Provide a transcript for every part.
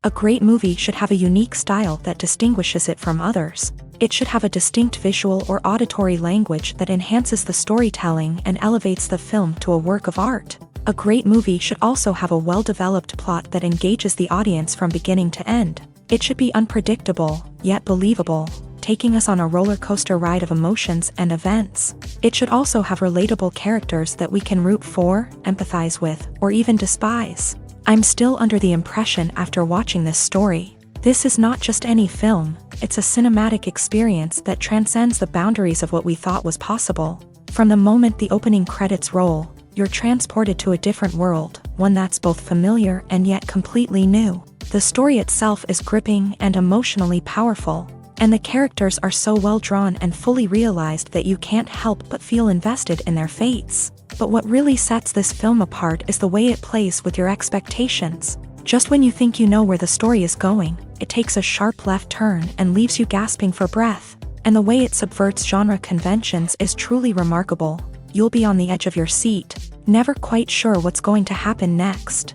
A great movie should have a unique style that distinguishes it from others. It should have a distinct visual or auditory language that enhances the storytelling and elevates the film to a work of art. A great movie should also have a well-developed plot that engages the audience from beginning to end. It should be unpredictable, yet believable, taking us on a roller coaster ride of emotions and events. It should also have relatable characters that we can root for, empathize with, or even despise. I'm still under the impression after watching this story. This is not just any film, it's a cinematic experience that transcends the boundaries of what we thought was possible. From the moment the opening credits roll, you're transported to a different world, one that's both familiar and yet completely new. The story itself is gripping and emotionally powerful, and the characters are so well drawn and fully realized that you can't help but feel invested in their fates. But what really sets this film apart is the way it plays with your expectations. Just when you think you know where the story is going, it takes a sharp left turn and leaves you gasping for breath. And the way it subverts genre conventions is truly remarkable. You'll be on the edge of your seat, never quite sure what's going to happen next.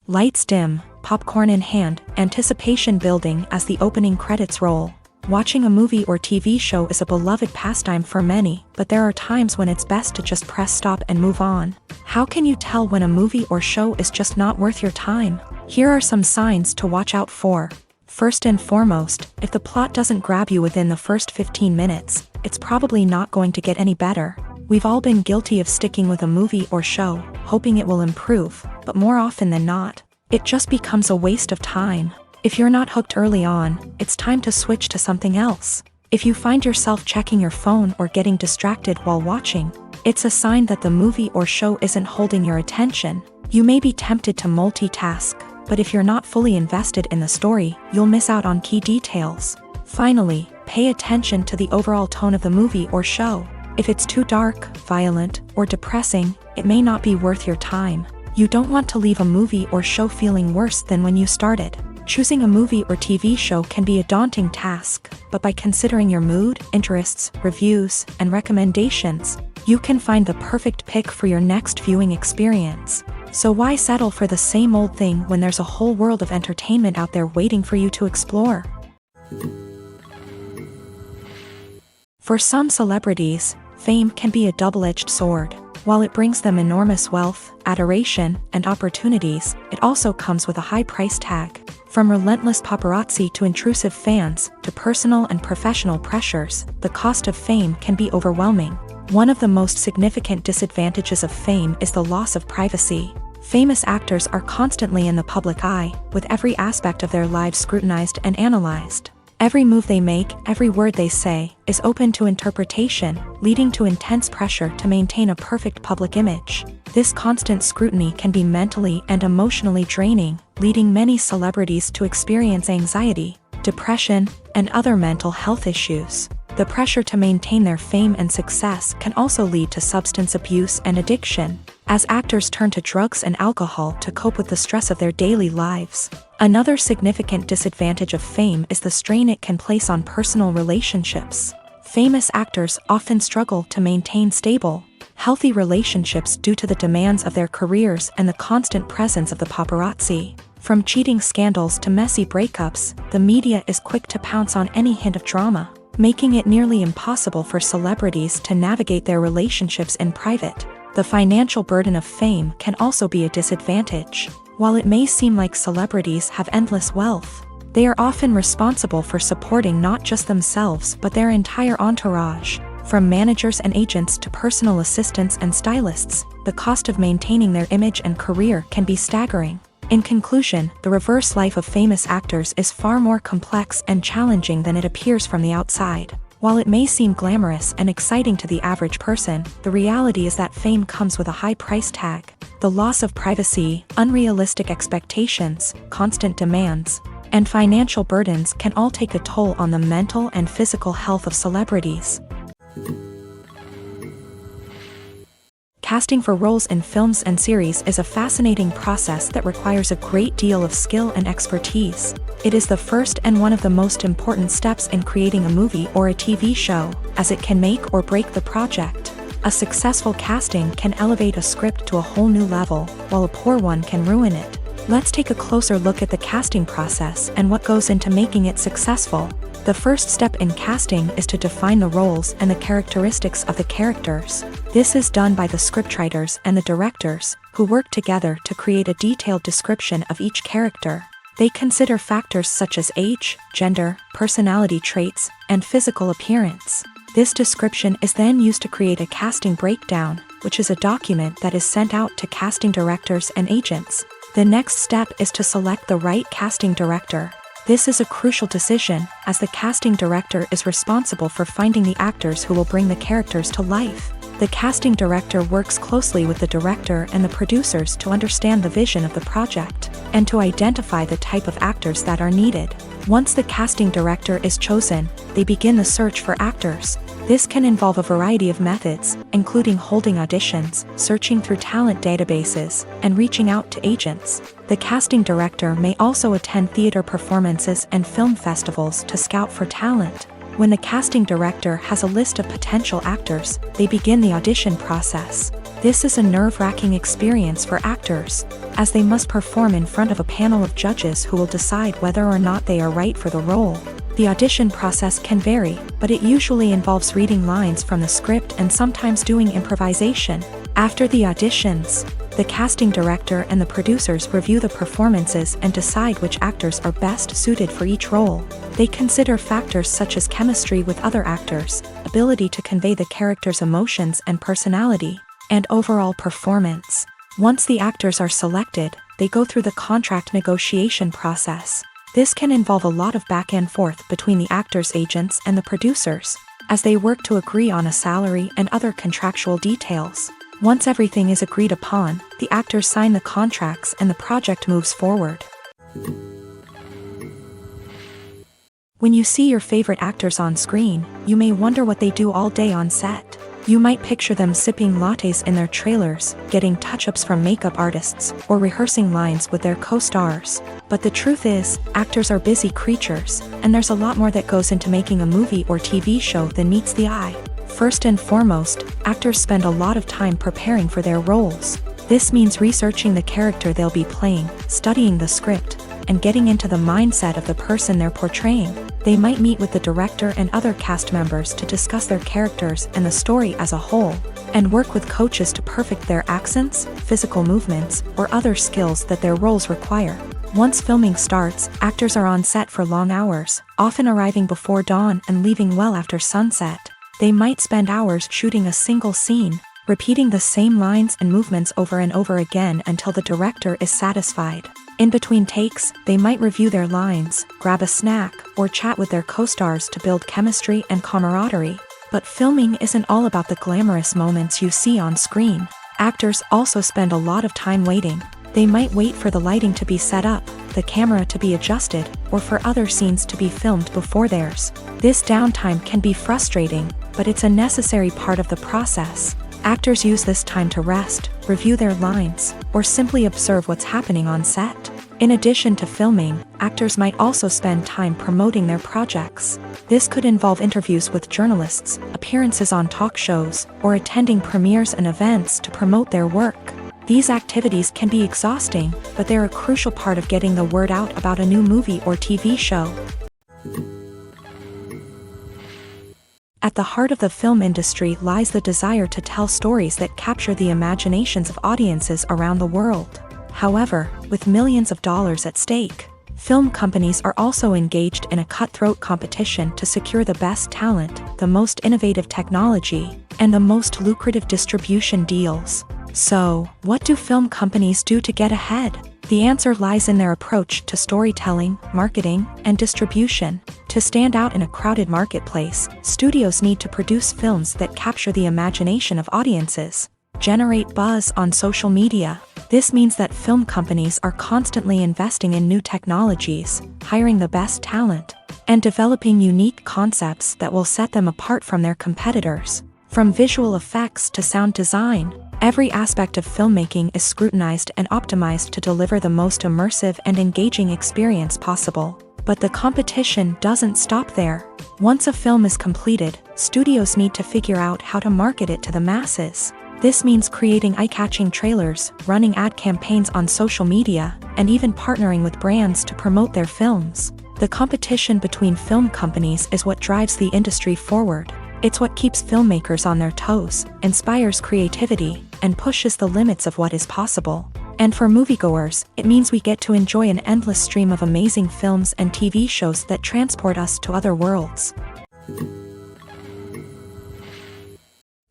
Lights dim, popcorn in hand, anticipation building as the opening credits roll. Watching a movie or TV show is a beloved pastime for many, but there are times when it's best to just press stop and move on. How can you tell when a movie or show is just not worth your time? Here are some signs to watch out for. First and foremost, if the plot doesn't grab you within the first 15 minutes, it's probably not going to get any better. We've all been guilty of sticking with a movie or show, hoping it will improve, but more often than not, it just becomes a waste of time. If you're not hooked early on, it's time to switch to something else. If you find yourself checking your phone or getting distracted while watching, it's a sign that the movie or show isn't holding your attention. You may be tempted to multitask, but if you're not fully invested in the story, you'll miss out on key details. Finally, pay attention to the overall tone of the movie or show. If it's too dark, violent, or depressing, it may not be worth your time. You don't want to leave a movie or show feeling worse than when you started. Choosing a movie or TV show can be a daunting task, but by considering your mood, interests, reviews, and recommendations, you can find the perfect pick for your next viewing experience. So why settle for the same old thing when there's a whole world of entertainment out there waiting for you to explore? For some celebrities, fame can be a double-edged sword. While it brings them enormous wealth, adoration, and opportunities, it also comes with a high price tag. From relentless paparazzi to intrusive fans, to personal and professional pressures, the cost of fame can be overwhelming. One of the most significant disadvantages of fame is the loss of privacy. Famous actors are constantly in the public eye, with every aspect of their lives scrutinized and analyzed. Every move they make, every word they say, is open to interpretation, leading to intense pressure to maintain a perfect public image. This constant scrutiny can be mentally and emotionally draining, leading many celebrities to experience anxiety, depression, and other mental health issues. The pressure to maintain their fame and success can also lead to substance abuse and addiction, as actors turn to drugs and alcohol to cope with the stress of their daily lives. Another significant disadvantage of fame is the strain it can place on personal relationships. Famous actors often struggle to maintain stable, healthy relationships due to the demands of their careers and the constant presence of the paparazzi. From cheating scandals to messy breakups, the media is quick to pounce on any hint of drama, making it nearly impossible for celebrities to navigate their relationships in private. The financial burden of fame can also be a disadvantage. While it may seem like celebrities have endless wealth, they are often responsible for supporting not just themselves but their entire entourage. From managers and agents to personal assistants and stylists, the cost of maintaining their image and career can be staggering. In conclusion, the reverse life of famous actors is far more complex and challenging than it appears from the outside. While it may seem glamorous and exciting to the average person, the reality is that fame comes with a high price tag. The loss of privacy, unrealistic expectations, constant demands, and financial burdens can all take a toll on the mental and physical health of celebrities. Casting for roles in films and series is a fascinating process that requires a great deal of skill and expertise. It is the first and one of the most important steps in creating a movie or a TV show, as it can make or break the project. A successful casting can elevate a script to a whole new level, while a poor one can ruin it. Let's take a closer look at the casting process and what goes into making it successful. The first step in casting is to define the roles and the characteristics of the characters. This is done by the scriptwriters and the directors, who work together to create a detailed description of each character. They consider factors such as age, gender, personality traits, and physical appearance. This description is then used to create a casting breakdown, which is a document that is sent out to casting directors and agents. The next step is to select the right casting director. This is a crucial decision, as the casting director is responsible for finding the actors who will bring the characters to life. The casting director works closely with the director and the producers to understand the vision of the project, and to identify the type of actors that are needed. Once the casting director is chosen, they begin the search for actors. This can involve a variety of methods, including holding auditions, searching through talent databases, and reaching out to agents. The casting director may also attend theater performances and film festivals to scout for talent. When the casting director has a list of potential actors, they begin the audition process. This is a nerve-wracking experience for actors, as they must perform in front of a panel of judges who will decide whether or not they are right for the role. The audition process can vary, but it usually involves reading lines from the script and sometimes doing improvisation. After the auditions, the casting director and the producers review the performances and decide which actors are best suited for each role. They consider factors such as chemistry with other actors, ability to convey the character's emotions and personality, and overall performance. Once the actors are selected, they go through the contract negotiation process. This can involve a lot of back and forth between the actors' agents and the producers, as they work to agree on a salary and other contractual details. Once everything is agreed upon, the actors sign the contracts and the project moves forward. When you see your favorite actors on screen, you may wonder what they do all day on set. You might picture them sipping lattes in their trailers, getting touch-ups from makeup artists, or rehearsing lines with their co-stars. But the truth is, actors are busy creatures, and there's a lot more that goes into making a movie or TV show than meets the eye. First and foremost, actors spend a lot of time preparing for their roles. This means researching the character they'll be playing, studying the script, and getting into the mindset of the person they're portraying. They might meet with the director and other cast members to discuss their characters and the story as a whole, and work with coaches to perfect their accents, physical movements, or other skills that their roles require. Once filming starts, actors are on set for long hours, often arriving before dawn and leaving well after sunset. They might spend hours shooting a single scene, repeating the same lines and movements over and over again until the director is satisfied. In between takes, they might review their lines, grab a snack, or chat with their co-stars to build chemistry and camaraderie. But filming isn't all about the glamorous moments you see on screen. Actors also spend a lot of time waiting. They might wait for the lighting to be set up, the camera to be adjusted, or for other scenes to be filmed before theirs. This downtime can be frustrating, but it's a necessary part of the process. Actors use this time to rest, review their lines, or simply observe what's happening on set. In addition to filming, actors might also spend time promoting their projects. This could involve interviews with journalists, appearances on talk shows, or attending premieres and events to promote their work. These activities can be exhausting, but they're a crucial part of getting the word out about a new movie or TV show. At the heart of the film industry lies the desire to tell stories that capture the imaginations of audiences around the world. However, with millions of dollars at stake, film companies are also engaged in a cutthroat competition to secure the best talent, the most innovative technology, and the most lucrative distribution deals. So, what do film companies do to get ahead? The answer lies in their approach to storytelling, marketing, and distribution. To stand out in a crowded marketplace, studios need to produce films that capture the imagination of audiences, generate buzz on social media. This means that film companies are constantly investing in new technologies, hiring the best talent, and developing unique concepts that will set them apart from their competitors. From visual effects to sound design, every aspect of filmmaking is scrutinized and optimized to deliver the most immersive and engaging experience possible. But the competition doesn't stop there. Once a film is completed, studios need to figure out how to market it to the masses. This means creating eye-catching trailers, running ad campaigns on social media, and even partnering with brands to promote their films. The competition between film companies is what drives the industry forward. It's what keeps filmmakers on their toes, inspires creativity, and pushes the limits of what is possible. And for moviegoers, it means we get to enjoy an endless stream of amazing films and TV shows that transport us to other worlds.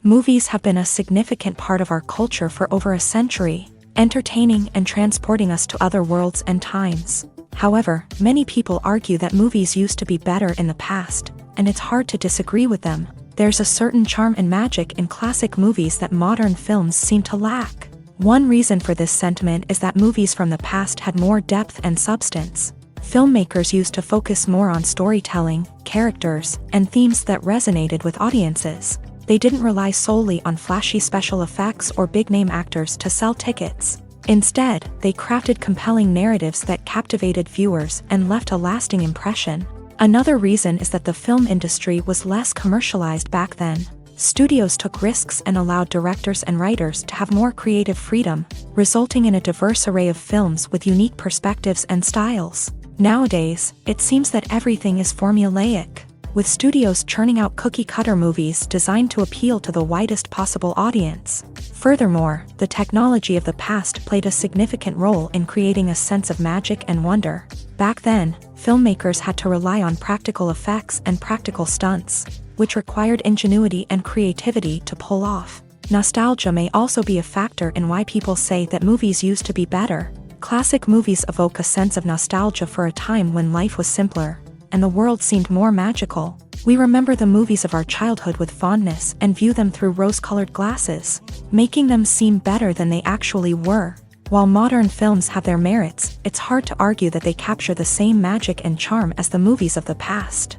Movies have been a significant part of our culture for over a century, entertaining and transporting us to other worlds and times. However, many people argue that movies used to be better in the past, and it's hard to disagree with them. There's a certain charm and magic in classic movies that modern films seem to lack. One reason for this sentiment is that movies from the past had more depth and substance. Filmmakers used to focus more on storytelling, characters, and themes that resonated with audiences. They didn't rely solely on flashy special effects or big-name actors to sell tickets. Instead, they crafted compelling narratives that captivated viewers and left a lasting impression. Another reason is that the film industry was less commercialized back then. Studios took risks and allowed directors and writers to have more creative freedom, resulting in a diverse array of films with unique perspectives and styles. Nowadays, it seems that everything is formulaic, with studios churning out cookie-cutter movies designed to appeal to the widest possible audience. Furthermore, the technology of the past played a significant role in creating a sense of magic and wonder. Back then, filmmakers had to rely on practical effects and practical stunts, which required ingenuity and creativity to pull off. Nostalgia may also be a factor in why people say that movies used to be better. Classic movies evoke a sense of nostalgia for a time when life was simpler, and the world seemed more magical. We remember the movies of our childhood with fondness and view them through rose-colored glasses, making them seem better than they actually were. While modern films have their merits, it's hard to argue that they capture the same magic and charm as the movies of the past.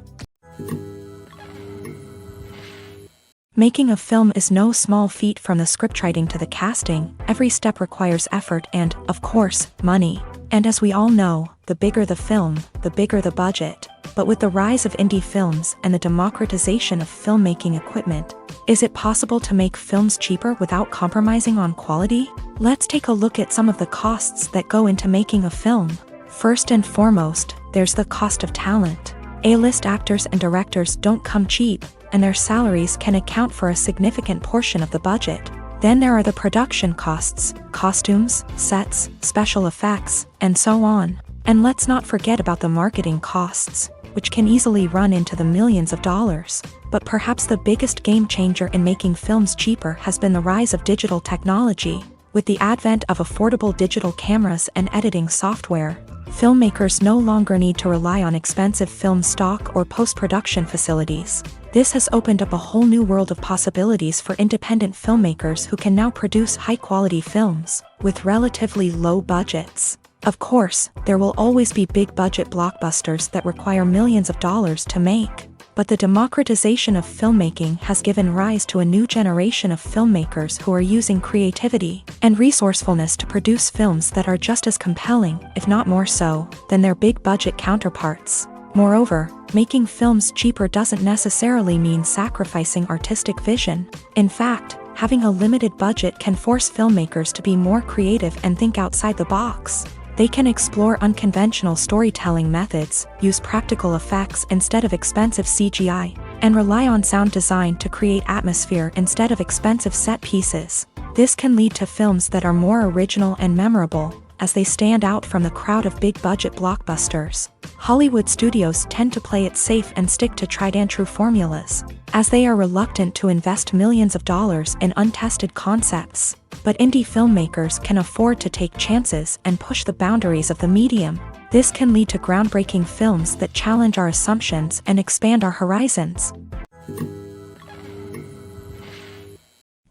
Making a film is no small feat. From the scriptwriting to the casting, every step requires effort and, of course, money. And as we all know, the bigger the film, the bigger the budget. But with the rise of indie films and the democratization of filmmaking equipment, is it possible to make films cheaper without compromising on quality? Let's take a look at some of the costs that go into making a film. First and foremost, there's the cost of talent. A-list actors and directors don't come cheap, and their salaries can account for a significant portion of the budget. Then there are the production costs, costumes, sets, special effects, and so on. And let's not forget about the marketing costs, which can easily run into the millions of dollars. But perhaps the biggest game changer in making films cheaper has been the rise of digital technology. With the advent of affordable digital cameras and editing software, filmmakers no longer need to rely on expensive film stock or post-production facilities. This has opened up a whole new world of possibilities for independent filmmakers who can now produce high-quality films with relatively low budgets. Of course, there will always be big-budget blockbusters that require millions of dollars to make. But the democratization of filmmaking has given rise to a new generation of filmmakers who are using creativity and resourcefulness to produce films that are just as compelling, if not more so, than their big-budget counterparts. Moreover, making films cheaper doesn't necessarily mean sacrificing artistic vision. In fact, having a limited budget can force filmmakers to be more creative and think outside the box. They can explore unconventional storytelling methods, use practical effects instead of expensive CGI, and rely on sound design to create atmosphere instead of expensive set pieces. This can lead to films that are more original and memorable, as they stand out from the crowd of big-budget blockbusters. Hollywood studios tend to play it safe and stick to tried-and-true formulas, as they are reluctant to invest millions of dollars in untested concepts. But indie filmmakers can afford to take chances and push the boundaries of the medium. This can lead to groundbreaking films that challenge our assumptions and expand our horizons.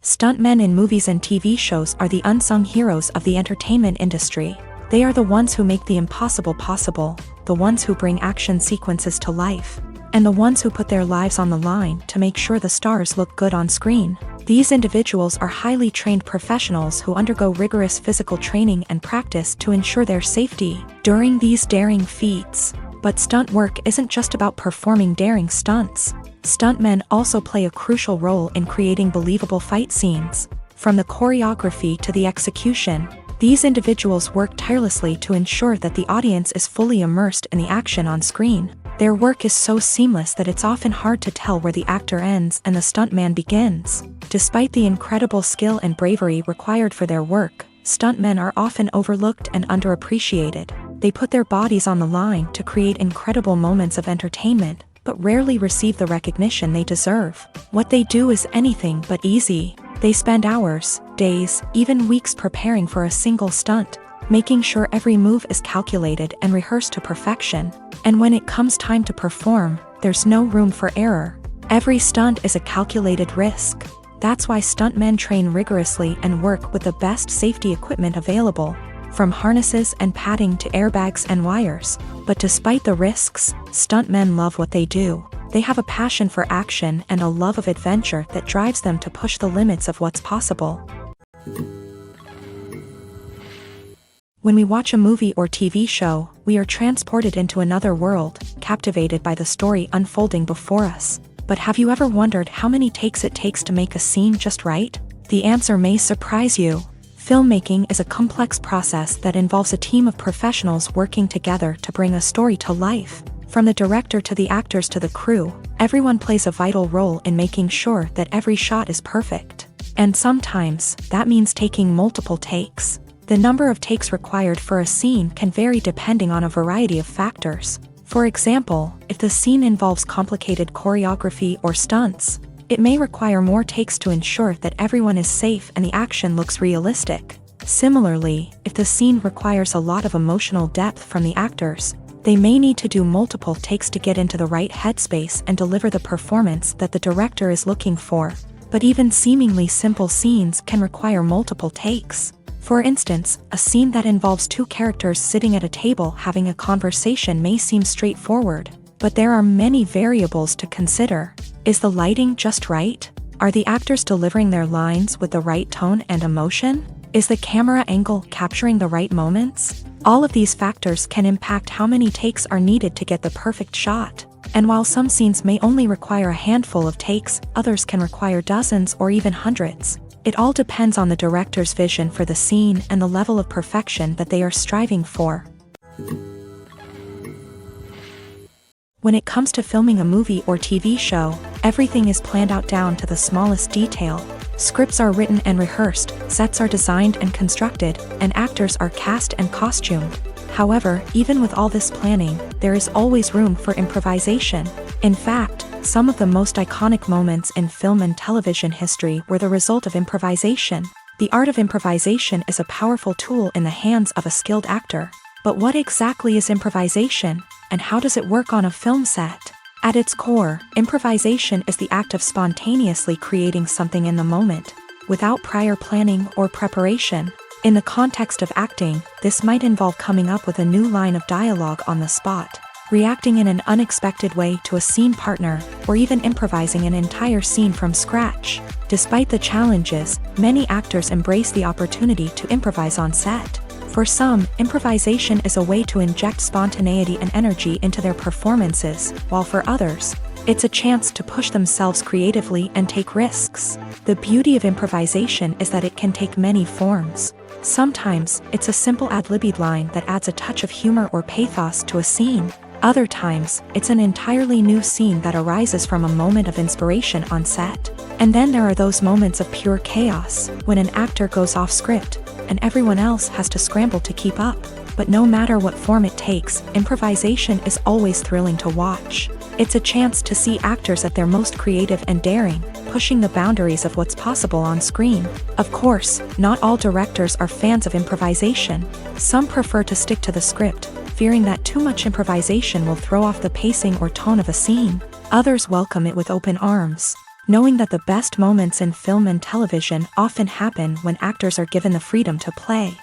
Stuntmen in movies and TV shows are the unsung heroes of the entertainment industry. They are the ones who make the impossible possible, the ones who bring action sequences to life, and the ones who put their lives on the line to make sure the stars look good on screen. These individuals are highly trained professionals who undergo rigorous physical training and practice to ensure their safety. During these daring feats, But stunt work isn't just about performing daring stunts. Stuntmen also play a crucial role in creating believable fight scenes. From the choreography to the execution, these individuals work tirelessly to ensure that the audience is fully immersed in the action on screen. Their work is so seamless that it's often hard to tell where the actor ends and the stuntman begins. Despite the incredible skill and bravery required for their work, stuntmen are often overlooked and underappreciated. They put their bodies on the line to create incredible moments of entertainment, but rarely receive the recognition they deserve. What they do is anything but easy. They spend hours, days, even weeks preparing for a single stunt, making sure every move is calculated and rehearsed to perfection. And when it comes time to perform, there's no room for error. Every stunt is a calculated risk. That's why stuntmen train rigorously and work with the best safety equipment available, from harnesses and padding to airbags and wires. But despite the risks, stuntmen love what they do. They have a passion for action and a love of adventure that drives them to push the limits of what's possible. When we watch a movie or TV show, we are transported into another world, captivated by the story unfolding before us. But have you ever wondered how many takes it takes to make a scene just right? The answer may surprise you. Filmmaking is a complex process that involves a team of professionals working together to bring a story to life. From the director to the actors to the crew, everyone plays a vital role in making sure that every shot is perfect. And sometimes, that means taking multiple takes. The number of takes required for a scene can vary depending on a variety of factors. For example, if the scene involves complicated choreography or stunts, it may require more takes to ensure that everyone is safe and the action looks realistic. Similarly, if the scene requires a lot of emotional depth from the actors, they may need to do multiple takes to get into the right headspace and deliver the performance that the director is looking for. But even seemingly simple scenes can require multiple takes. For instance, a scene that involves two characters sitting at a table having a conversation may seem straightforward, but there are many variables to consider. Is the lighting just right? Are the actors delivering their lines with the right tone and emotion? Is the camera angle capturing the right moments? All of these factors can impact how many takes are needed to get the perfect shot. And while some scenes may only require a handful of takes, others can require dozens or even hundreds. It all depends on the director's vision for the scene and the level of perfection that they are striving for. When it comes to filming a movie or TV show, everything is planned out down to the smallest detail. Scripts are written and rehearsed, sets are designed and constructed, and actors are cast and costumed. However, even with all this planning, there is always room for improvisation. In fact, some of the most iconic moments in film and television history were the result of improvisation. The art of improvisation is a powerful tool in the hands of a skilled actor. But what exactly is improvisation, and how does it work on a film set? At its core, improvisation is the act of spontaneously creating something in the moment, without prior planning or preparation. In the context of acting, this might involve coming up with a new line of dialogue on the spot, reacting in an unexpected way to a scene partner, or even improvising an entire scene from scratch. Despite the challenges, many actors embrace the opportunity to improvise on set. For some, improvisation is a way to inject spontaneity and energy into their performances, while for others, it's a chance to push themselves creatively and take risks. The beauty of improvisation is that it can take many forms. Sometimes, it's a simple ad-libbed line that adds a touch of humor or pathos to a scene. Other times, it's an entirely new scene that arises from a moment of inspiration on set. And then there are those moments of pure chaos, when an actor goes off script, and everyone else has to scramble to keep up. But no matter what form it takes, improvisation is always thrilling to watch. It's a chance to see actors at their most creative and daring, pushing the boundaries of what's possible on screen. Of course, not all directors are fans of improvisation. Some prefer to stick to the script, fearing that too much improvisation will throw off the pacing or tone of a scene. Others welcome it with open arms, knowing that the best moments in film and television often happen when actors are given the freedom to play.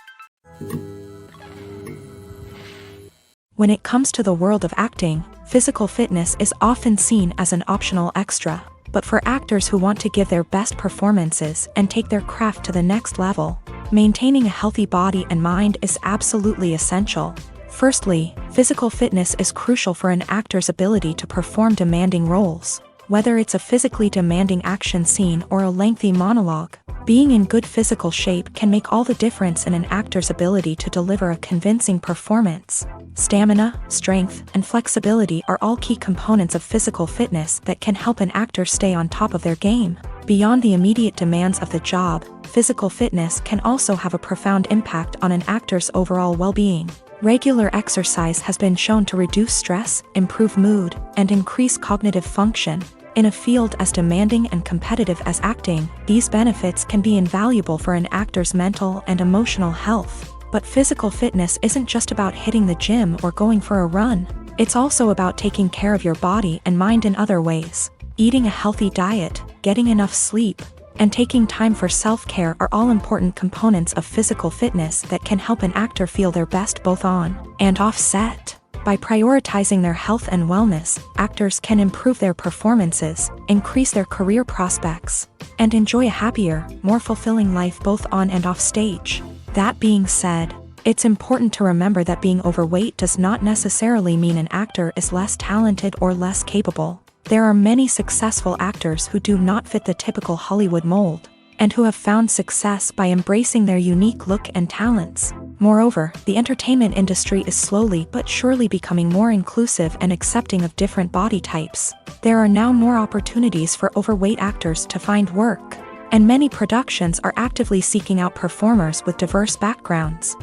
When it comes to the world of acting, physical fitness is often seen as an optional extra. But for actors who want to give their best performances and take their craft to the next level, maintaining a healthy body and mind is absolutely essential. Firstly, physical fitness is crucial for an actor's ability to perform demanding roles. Whether it's a physically demanding action scene or a lengthy monologue, being in good physical shape can make all the difference in an actor's ability to deliver a convincing performance. Stamina, strength, and flexibility are all key components of physical fitness that can help an actor stay on top of their game. Beyond the immediate demands of the job, physical fitness can also have a profound impact on an actor's overall well-being. Regular exercise has been shown to reduce stress, improve mood, and increase cognitive function. In a field as demanding and competitive as acting, these benefits can be invaluable for an actor's mental and emotional health. But physical fitness isn't just about hitting the gym or going for a run. It's also about taking care of your body and mind in other ways. Eating a healthy diet, getting enough sleep, and taking time for self-care are all important components of physical fitness that can help an actor feel their best both on and off set. By prioritizing their health and wellness, actors can improve their performances, increase their career prospects, and enjoy a happier, more fulfilling life both on and off stage. That being said, it's important to remember that being overweight does not necessarily mean an actor is less talented or less capable. There are many successful actors who do not fit the typical Hollywood mold, and who have found success by embracing their unique look and talents. Moreover, the entertainment industry is slowly but surely becoming more inclusive and accepting of different body types. There are now more opportunities for overweight actors to find work, and many productions are actively seeking out performers with diverse backgrounds.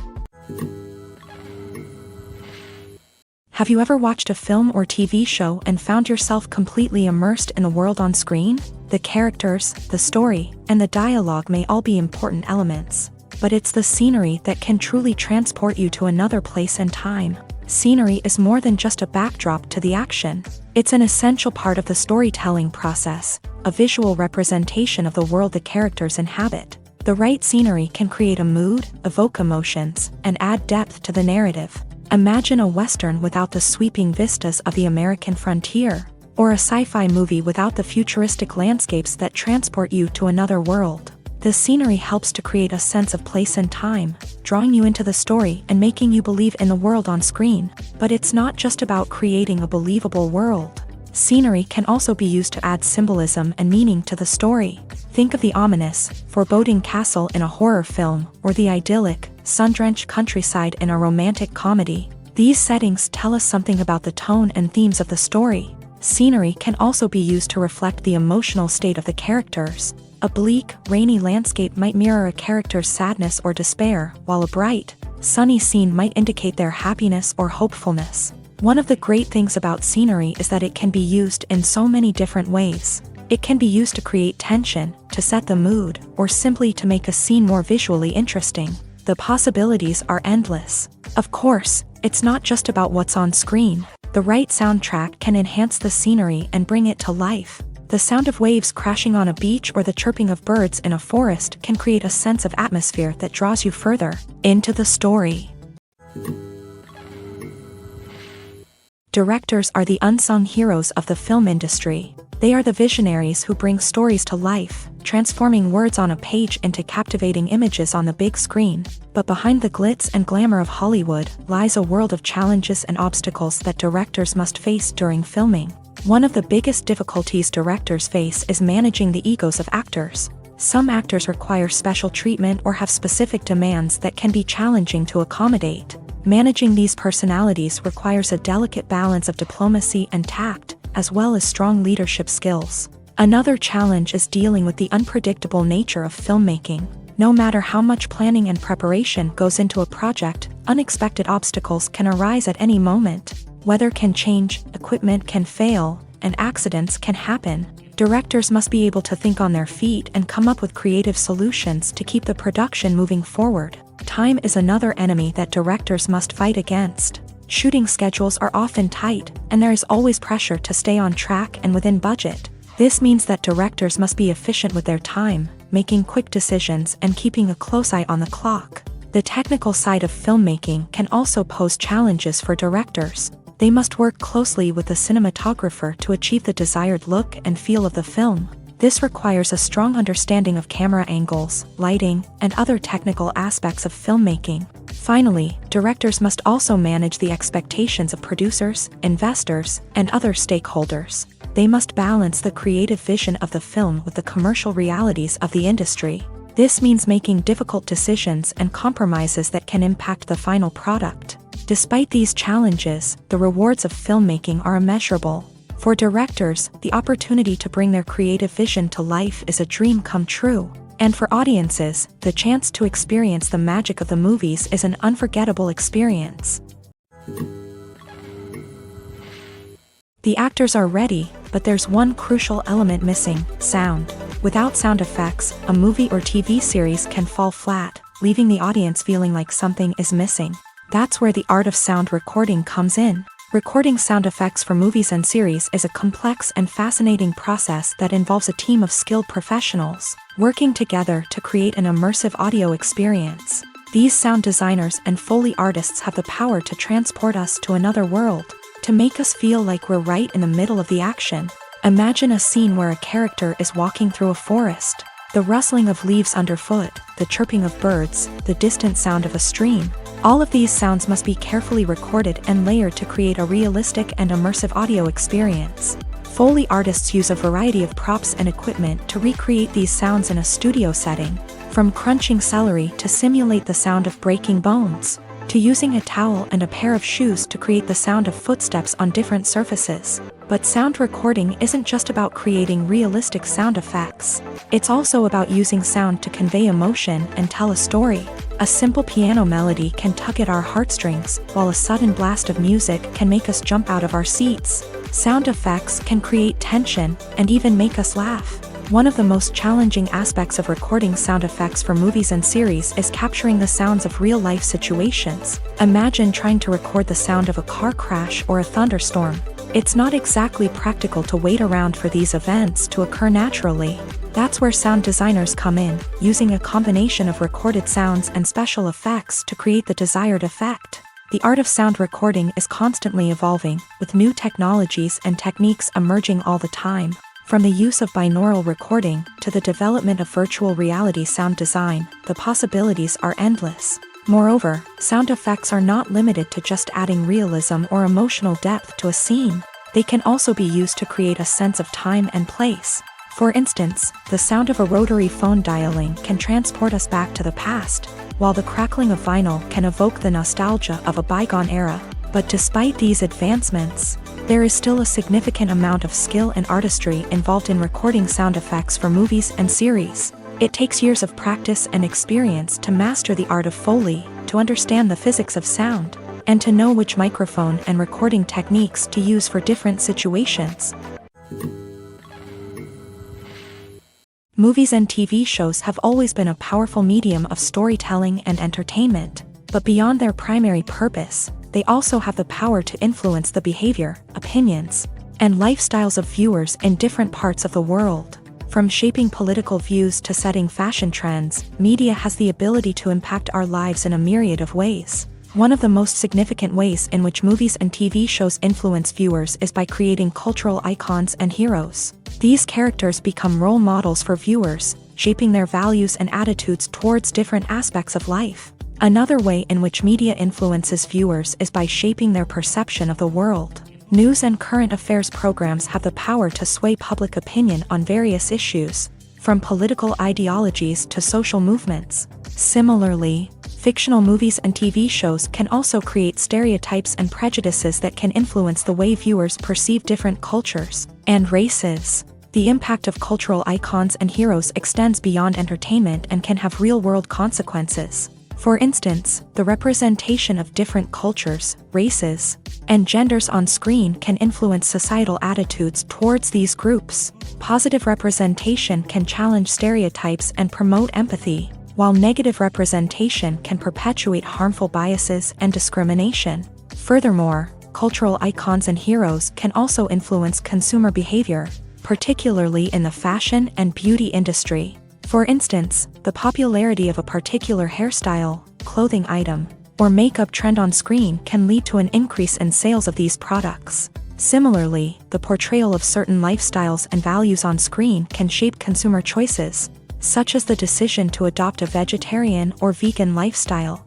Have you ever watched a film or TV show and found yourself completely immersed in the world on screen? The characters, the story, and the dialogue may all be important elements, but it's the scenery that can truly transport you to another place and time. Scenery is more than just a backdrop to the action. It's an essential part of the storytelling process, a visual representation of the world the characters inhabit. The right scenery can create a mood, evoke emotions, and add depth to the narrative. Imagine a Western without the sweeping vistas of the American frontier, or a sci-fi movie without the futuristic landscapes that transport you to another world. The scenery helps to create a sense of place and time, drawing you into the story and making you believe in the world on screen. But it's not just about creating a believable world. Scenery can also be used to add symbolism and meaning to the story. Think of the ominous, foreboding castle in a horror film, or the idyllic, sun-drenched countryside in a romantic comedy. These settings tell us something about the tone and themes of the story. Scenery can also be used to reflect the emotional state of the characters. A bleak, rainy landscape might mirror a character's sadness or despair, while a bright, sunny scene might indicate their happiness or hopefulness. One of the great things about scenery is that it can be used in so many different ways. It can be used to create tension, to set the mood, or simply to make a scene more visually interesting. The possibilities are endless. Of course, it's not just about what's on screen. The right soundtrack can enhance the scenery and bring it to life. The sound of waves crashing on a beach or the chirping of birds in a forest can create a sense of atmosphere that draws you further into the story. Directors are the unsung heroes of the film industry. They are the visionaries who bring stories to life, transforming words on a page into captivating images on the big screen. But behind the glitz and glamour of Hollywood lies a world of challenges and obstacles that directors must face during filming. One of the biggest difficulties directors face is managing the egos of actors. Some actors require special treatment or have specific demands that can be challenging to accommodate. Managing these personalities requires a delicate balance of diplomacy and tact, as well as strong leadership skills. Another challenge is dealing with the unpredictable nature of filmmaking. No matter how much planning and preparation goes into a project, unexpected obstacles can arise at any moment. Weather can change, equipment can fail, and accidents can happen. Directors must be able to think on their feet and come up with creative solutions to keep the production moving forward. Time is another enemy that directors must fight against. Shooting schedules are often tight, and there is always pressure to stay on track and within budget. This means that directors must be efficient with their time, making quick decisions and keeping a close eye on the clock. The technical side of filmmaking can also pose challenges for directors. They must work closely with the cinematographer to achieve the desired look and feel of the film. This requires a strong understanding of camera angles, lighting, and other technical aspects of filmmaking. Finally, directors must also manage the expectations of producers, investors, and other stakeholders. They must balance the creative vision of the film with the commercial realities of the industry. This means making difficult decisions and compromises that can impact the final product. Despite these challenges, the rewards of filmmaking are immeasurable. For directors, the opportunity to bring their creative vision to life is a dream come true. And for audiences, the chance to experience the magic of the movies is an unforgettable experience. The actors are ready, but there's one crucial element missing: sound. Without sound effects, a movie or TV series can fall flat, leaving the audience feeling like something is missing. That's where the art of sound recording comes in. Recording sound effects for movies and series is a complex and fascinating process that involves a team of skilled professionals working together to create an immersive audio experience. These sound designers and Foley artists have the power to transport us to another world, to make us feel like we're right in the middle of the action. Imagine a scene where a character is walking through a forest. The rustling of leaves underfoot, the chirping of birds, the distant sound of a stream. All of these sounds must be carefully recorded and layered to create a realistic and immersive audio experience. Foley artists use a variety of props and equipment to recreate these sounds in a studio setting, from crunching celery to simulate the sound of breaking bones, to using a towel and a pair of shoes to create the sound of footsteps on different surfaces. But sound recording isn't just about creating realistic sound effects. It's also about using sound to convey emotion and tell a story. A simple piano melody can tug at our heartstrings, while a sudden blast of music can make us jump out of our seats. Sound effects can create tension and even make us laugh. One of the most challenging aspects of recording sound effects for movies and series is capturing the sounds of real-life situations. Imagine trying to record the sound of a car crash or a thunderstorm. It's not exactly practical to wait around for these events to occur naturally. That's where sound designers come in, using a combination of recorded sounds and special effects to create the desired effect. The art of sound recording is constantly evolving, with new technologies and techniques emerging all the time. From the use of binaural recording to the development of virtual reality sound design, the possibilities are endless. Moreover, sound effects are not limited to just adding realism or emotional depth to a scene. They can also be used to create a sense of time and place. For instance, the sound of a rotary phone dialing can transport us back to the past, while the crackling of vinyl can evoke the nostalgia of a bygone era. But despite these advancements, there is still a significant amount of skill and artistry involved in recording sound effects for movies and series. It takes years of practice and experience to master the art of Foley, to understand the physics of sound, and to know which microphone and recording techniques to use for different situations. Movies and TV shows have always been a powerful medium of storytelling and entertainment, but beyond their primary purpose, they also have the power to influence the behavior, opinions, and lifestyles of viewers in different parts of the world. From shaping political views to setting fashion trends, media has the ability to impact our lives in a myriad of ways. One of the most significant ways in which movies and TV shows influence viewers is by creating cultural icons and heroes. These characters become role models for viewers, shaping their values and attitudes towards different aspects of life. Another way in which media influences viewers is by shaping their perception of the world. News and current affairs programs have the power to sway public opinion on various issues, from political ideologies to social movements. Similarly, fictional movies and TV shows can also create stereotypes and prejudices that can influence the way viewers perceive different cultures and races. The impact of cultural icons and heroes extends beyond entertainment and can have real-world consequences. For instance, the representation of different cultures, races, and genders on screen can influence societal attitudes towards these groups. Positive representation can challenge stereotypes and promote empathy, while negative representation can perpetuate harmful biases and discrimination. Furthermore, cultural icons and heroes can also influence consumer behavior, particularly in the fashion and beauty industry. For instance, the popularity of a particular hairstyle, clothing item, or makeup trend on screen can lead to an increase in sales of these products. Similarly, the portrayal of certain lifestyles and values on screen can shape consumer choices, such as the decision to adopt a vegetarian or vegan lifestyle.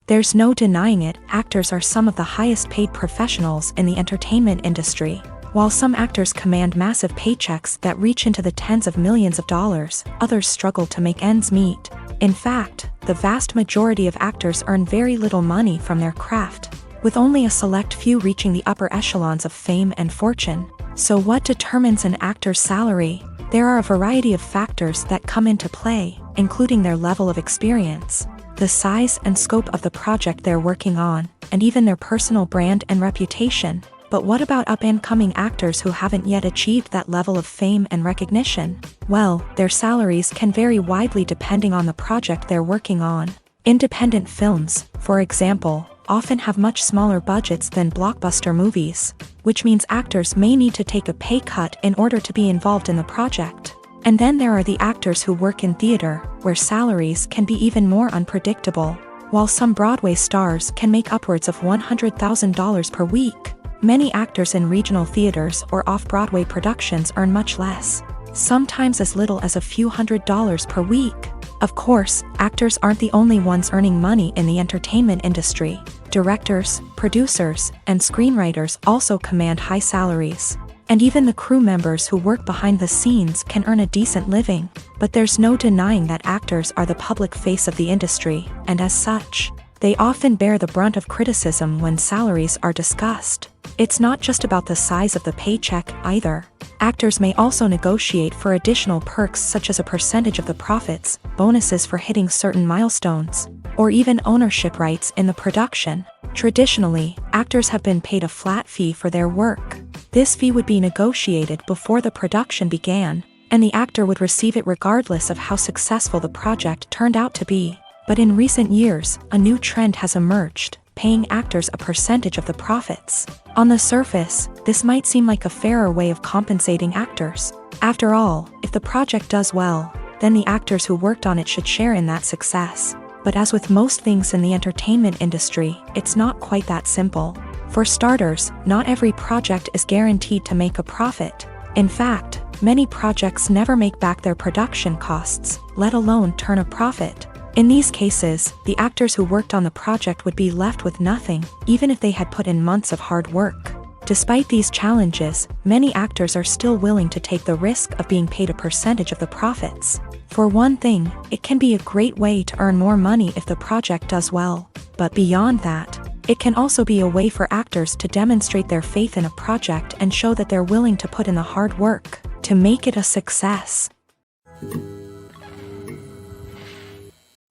There's no denying it, actors are some of the highest paid professionals in the entertainment industry. While some actors command massive paychecks that reach into the tens of millions of dollars, others struggle to make ends meet. In fact, the vast majority of actors earn very little money from their craft, with only a select few reaching the upper echelons of fame and fortune. So what determines an actor's salary? There are a variety of factors that come into play, including their level of experience, the size and scope of the project they're working on, and even their personal brand and reputation. But what about up-and-coming actors who haven't yet achieved that level of fame and recognition? Well, their salaries can vary widely depending on the project they're working on. Independent films, for example, often have much smaller budgets than blockbuster movies, which means actors may need to take a pay cut in order to be involved in the project. And then there are the actors who work in theater, where salaries can be even more unpredictable. While some Broadway stars can make upwards of $100,000 per week, many actors in regional theaters or off-Broadway productions earn much less, sometimes as little as a few $100s per week. Of course, actors aren't the only ones earning money in the entertainment industry. Directors, producers, and screenwriters also command high salaries. And even the crew members who work behind the scenes can earn a decent living. But there's no denying that actors are the public face of the industry, and as such, they often bear the brunt of criticism when salaries are discussed. It's not just about the size of the paycheck, either. Actors may also negotiate for additional perks such as a percentage of the profits, bonuses for hitting certain milestones, or even ownership rights in the production. Traditionally, actors have been paid a flat fee for their work. This fee would be negotiated before the production began, and the actor would receive it regardless of how successful the project turned out to be. But in recent years, a new trend has emerged, paying actors a percentage of the profits. On the surface, this might seem like a fairer way of compensating actors. After all, if the project does well, then the actors who worked on it should share in that success. But as with most things in the entertainment industry, it's not quite that simple. For starters, not every project is guaranteed to make a profit. In fact, many projects never make back their production costs, let alone turn a profit. In these cases, the actors who worked on the project would be left with nothing, even if they had put in months of hard work. Despite these challenges, many actors are still willing to take the risk of being paid a percentage of the profits. For one thing, it can be a great way to earn more money if the project does well. But beyond that, it can also be a way for actors to demonstrate their faith in a project and show that they're willing to put in the hard work to make it a success.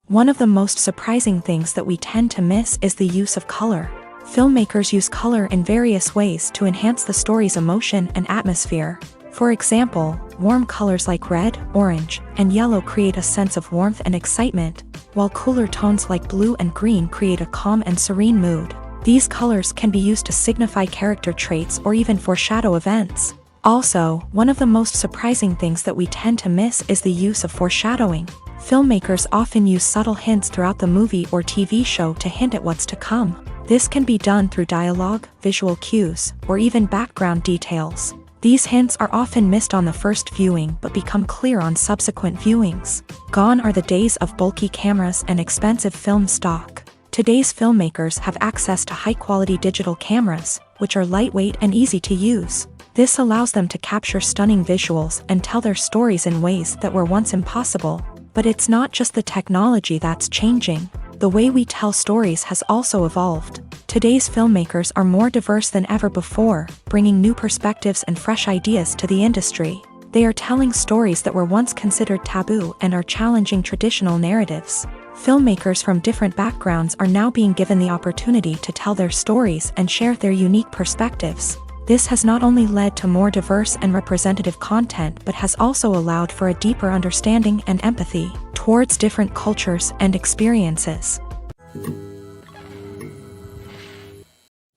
One of the most surprising things that we tend to miss is the use of color. Filmmakers use color in various ways to enhance the story's emotion and atmosphere. For example, warm colors like red, orange, and yellow create a sense of warmth and excitement, while cooler tones like blue and green create a calm and serene mood. These colors can be used to signify character traits or even foreshadow events. Also, one of the most surprising things that we tend to miss is the use of foreshadowing. Filmmakers often use subtle hints throughout the movie or TV show to hint at what's to come. This can be done through dialogue, visual cues, or even background details. These hints are often missed on the first viewing but become clear on subsequent viewings. Gone are the days of bulky cameras and expensive film stock. Today's filmmakers have access to high-quality digital cameras, which are lightweight and easy to use. This allows them to capture stunning visuals and tell their stories in ways that were once impossible. But it's not just the technology that's changing. The way we tell stories has also evolved. Today's filmmakers are more diverse than ever before, bringing new perspectives and fresh ideas to the industry. They are telling stories that were once considered taboo and are challenging traditional narratives. Filmmakers from different backgrounds are now being given the opportunity to tell their stories and share their unique perspectives. This has not only led to more diverse and representative content but has also allowed for a deeper understanding and empathy towards different cultures and experiences.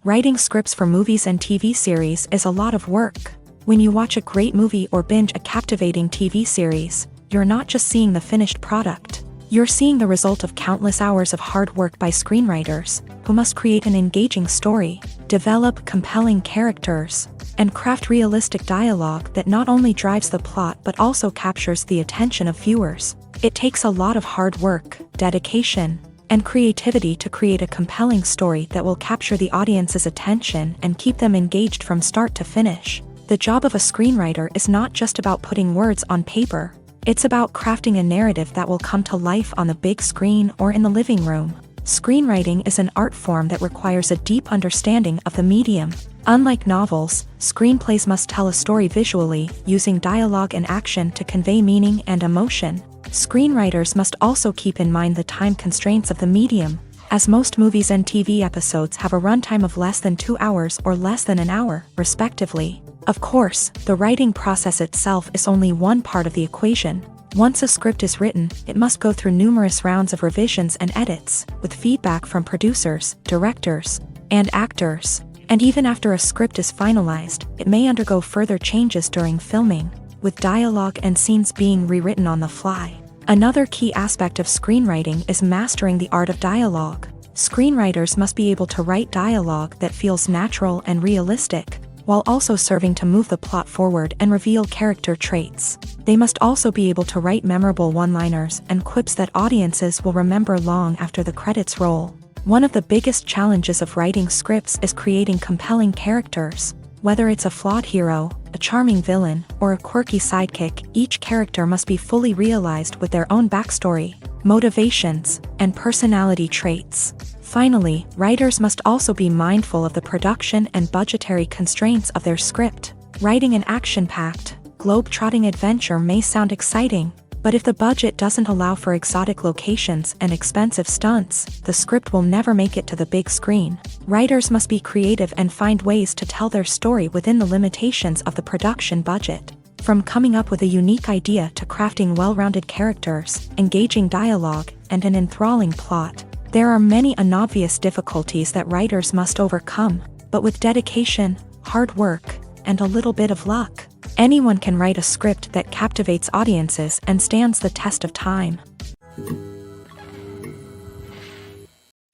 Writing scripts for movies and TV series is a lot of work. When you watch a great movie or binge a captivating TV series, you're not just seeing the finished product. You're seeing the result of countless hours of hard work by screenwriters, who must create an engaging story, develop compelling characters, and craft realistic dialogue that not only drives the plot but also captures the attention of viewers. It takes a lot of hard work, dedication, and creativity to create a compelling story that will capture the audience's attention and keep them engaged from start to finish. The job of a screenwriter is not just about putting words on paper. It's about crafting a narrative that will come to life on the big screen or in the living room. Screenwriting is an art form that requires a deep understanding of the medium. Unlike novels, screenplays must tell a story visually, using dialogue and action to convey meaning and emotion. Screenwriters must also keep in mind the time constraints of the medium, as most movies and TV episodes have a runtime of less than 2 hours or less than an hour, respectively. Of course, the writing process itself is only one part of the equation. Once a script is written, it must go through numerous rounds of revisions and edits, with feedback from producers, directors, and actors. And even after a script is finalized, it may undergo further changes during filming, with dialogue and scenes being rewritten on the fly. Another key aspect of screenwriting is mastering the art of dialogue. Screenwriters must be able to write dialogue that feels natural and realistic, while also serving to move the plot forward and reveal character traits. They must also be able to write memorable one-liners and quips that audiences will remember long after the credits roll. One of the biggest challenges of writing scripts is creating compelling characters. Whether it's a flawed hero, a charming villain, or a quirky sidekick, each character must be fully realized with their own backstory, motivations, and personality traits. Finally, writers must also be mindful of the production and budgetary constraints of their script. Writing an action-packed, globe-trotting adventure may sound exciting, but if the budget doesn't allow for exotic locations and expensive stunts, the script will never make it to the big screen. Writers must be creative and find ways to tell their story within the limitations of the production budget. From coming up with a unique idea to crafting well-rounded characters, engaging dialogue, and an enthralling plot, there are many unobvious difficulties that writers must overcome, but with dedication, hard work, and a little bit of luck, anyone can write a script that captivates audiences and stands the test of time.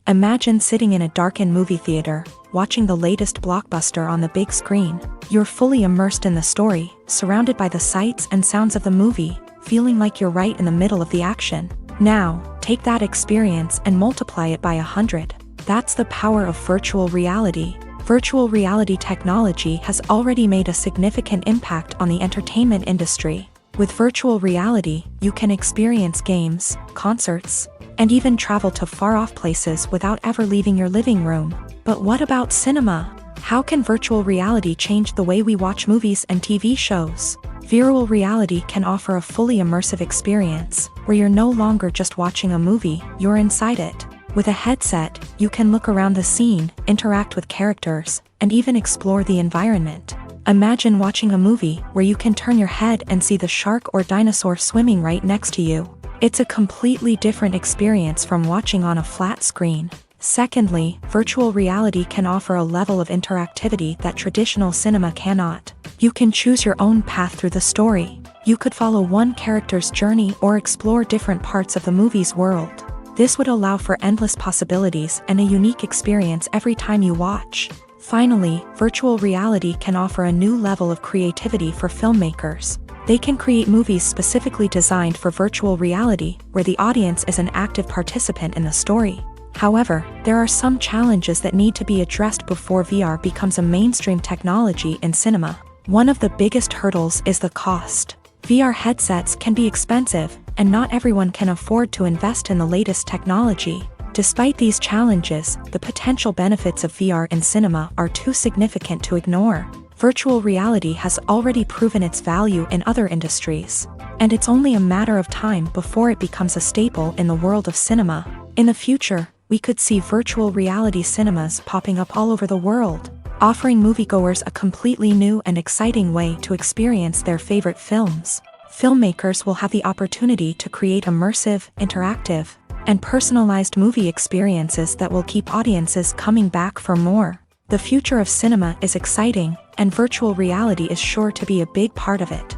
Imagine sitting in a darkened movie theater, watching the latest blockbuster on the big screen. You're fully immersed in the story, surrounded by the sights and sounds of the movie, feeling like you're right in the middle of the action. Now, take that experience and multiply it by 100. That's the power of virtual reality. Virtual reality technology has already made a significant impact on the entertainment industry. With virtual reality, you can experience games, concerts, and even travel to far-off places without ever leaving your living room. But what about cinema? How can virtual reality change the way we watch movies and TV shows? Virtual reality can offer a fully immersive experience, where you're no longer just watching a movie, you're inside it. With a headset, you can look around the scene, interact with characters, and even explore the environment. Imagine watching a movie where you can turn your head and see the shark or dinosaur swimming right next to you. It's a completely different experience from watching on a flat screen. Secondly, virtual reality can offer a level of interactivity that traditional cinema cannot. You can choose your own path through the story. You could follow one character's journey or explore different parts of the movie's world. This would allow for endless possibilities and a unique experience every time you watch. Finally, virtual reality can offer a new level of creativity for filmmakers. They can create movies specifically designed for virtual reality, where the audience is an active participant in the story. However, there are some challenges that need to be addressed before VR becomes a mainstream technology in cinema. One of the biggest hurdles is the cost. VR headsets can be expensive, and not everyone can afford to invest in the latest technology. Despite these challenges, the potential benefits of VR in cinema are too significant to ignore. Virtual reality has already proven its value in other industries, and it's only a matter of time before it becomes a staple in the world of cinema. In the future, we could see virtual reality cinemas popping up all over the world, offering moviegoers a completely new and exciting way to experience their favorite films. Filmmakers will have the opportunity to create immersive, interactive, and personalized movie experiences that will keep audiences coming back for more. The future of cinema is exciting, and virtual reality is sure to be a big part of it.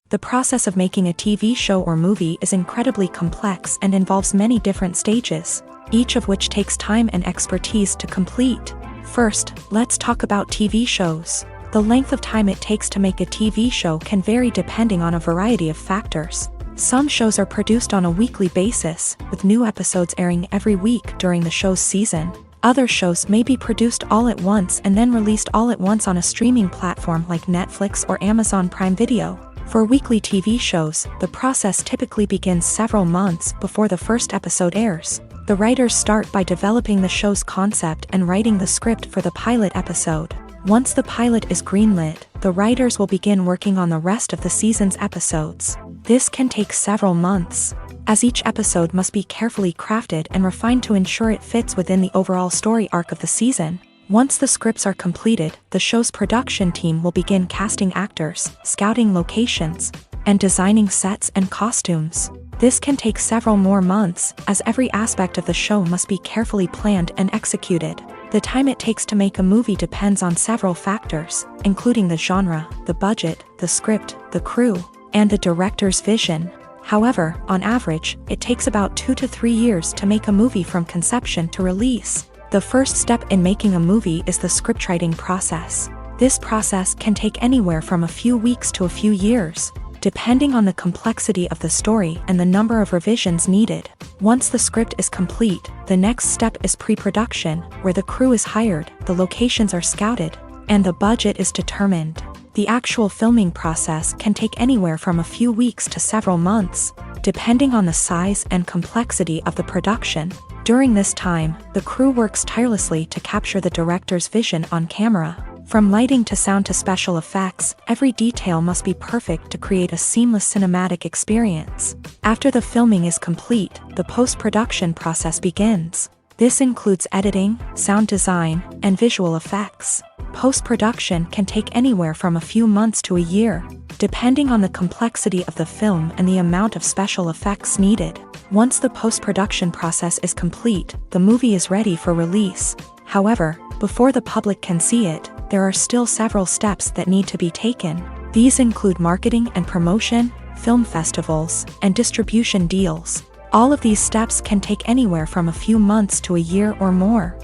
The process of making a TV show or movie is incredibly complex and involves many different stages, each of which takes time and expertise to complete. First, let's talk about TV shows. The length of time it takes to make a TV show can vary depending on a variety of factors. Some shows are produced on a weekly basis, with new episodes airing every week during the show's season. Other shows may be produced all at once and then released all at once on a streaming platform like Netflix or Amazon Prime Video. For weekly TV shows, the process typically begins several months before the first episode airs. The writers start by developing the show's concept and writing the script for the pilot episode. Once the pilot is greenlit, the writers will begin working on the rest of the season's episodes. This can take several months, as each episode must be carefully crafted and refined to ensure it fits within the overall story arc of the season. Once the scripts are completed, the show's production team will begin casting actors, scouting locations, and designing sets and costumes. This can take several more months, as every aspect of the show must be carefully planned and executed. The time it takes to make a movie depends on several factors, including the genre, the budget, the script, the crew, and the director's vision. However, on average, it takes about 2 to 3 years to make a movie from conception to release. The first step in making a movie is the scriptwriting process. This process can take anywhere from a few weeks to a few years, depending on the complexity of the story and the number of revisions needed. Once the script is complete, the next step is pre-production, where the crew is hired, the locations are scouted, and the budget is determined. The actual filming process can take anywhere from a few weeks to several months, depending on the size and complexity of the production. During this time, the crew works tirelessly to capture the director's vision on camera. From lighting to sound to special effects, every detail must be perfect to create a seamless cinematic experience. After the filming is complete, the post-production process begins. This includes editing, sound design, and visual effects. Post-production can take anywhere from a few months to a year, depending on the complexity of the film and the amount of special effects needed. Once the post-production process is complete, the movie is ready for release. However, before the public can see it, there are still several steps that need to be taken. These include marketing and promotion, film festivals, and distribution deals. All of these steps can take anywhere from a few months to a year or more.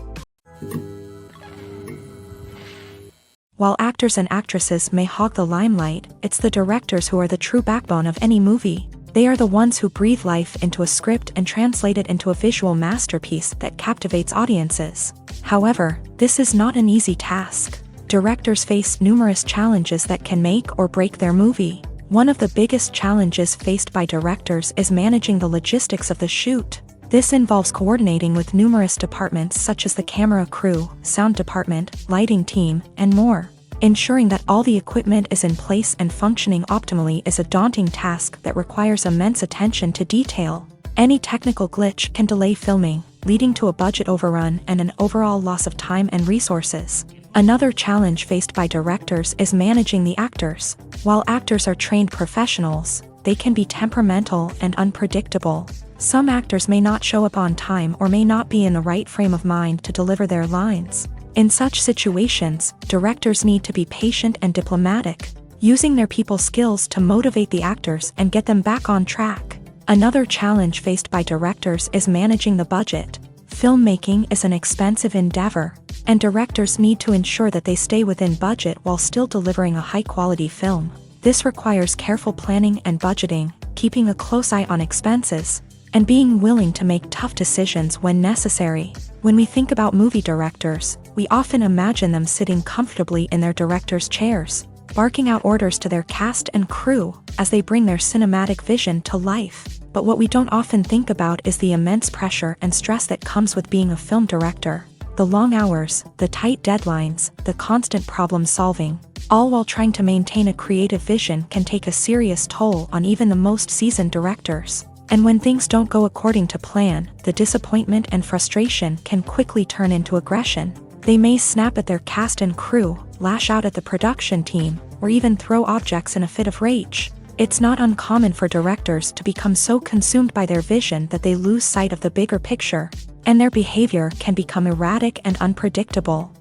While actors and actresses may hog the limelight, it's the directors who are the true backbone of any movie. They are the ones who breathe life into a script and translate it into a visual masterpiece that captivates audiences. However, this is not an easy task. Directors face numerous challenges that can make or break their movie. One of the biggest challenges faced by directors is managing the logistics of the shoot. This involves coordinating with numerous departments such as the camera crew, sound department, lighting team, and more. Ensuring that all the equipment is in place and functioning optimally is a daunting task that requires immense attention to detail. Any technical glitch can delay filming, leading to a budget overrun and an overall loss of time and resources. Another challenge faced by directors is managing the actors. While actors are trained professionals, they can be temperamental and unpredictable. Some actors may not show up on time or may not be in the right frame of mind to deliver their lines. In such situations, directors need to be patient and diplomatic, using their people skills to motivate the actors and get them back on track. Another challenge faced by directors is managing the budget. Filmmaking is an expensive endeavor, and directors need to ensure that they stay within budget while still delivering a high-quality film. This requires careful planning and budgeting, keeping a close eye on expenses, and being willing to make tough decisions when necessary. When we think about movie directors, we often imagine them sitting comfortably in their director's chairs, barking out orders to their cast and crew as they bring their cinematic vision to life. But what we don't often think about is the immense pressure and stress that comes with being a film director. The long hours, the tight deadlines, the constant problem solving, all while trying to maintain a creative vision can take a serious toll on even the most seasoned directors. And when things don't go according to plan, the disappointment and frustration can quickly turn into aggression. They may snap at their cast and crew, lash out at the production team, or even throw objects in a fit of rage. It's not uncommon for directors to become so consumed by their vision that they lose sight of the bigger picture, and their behavior can become erratic and unpredictable.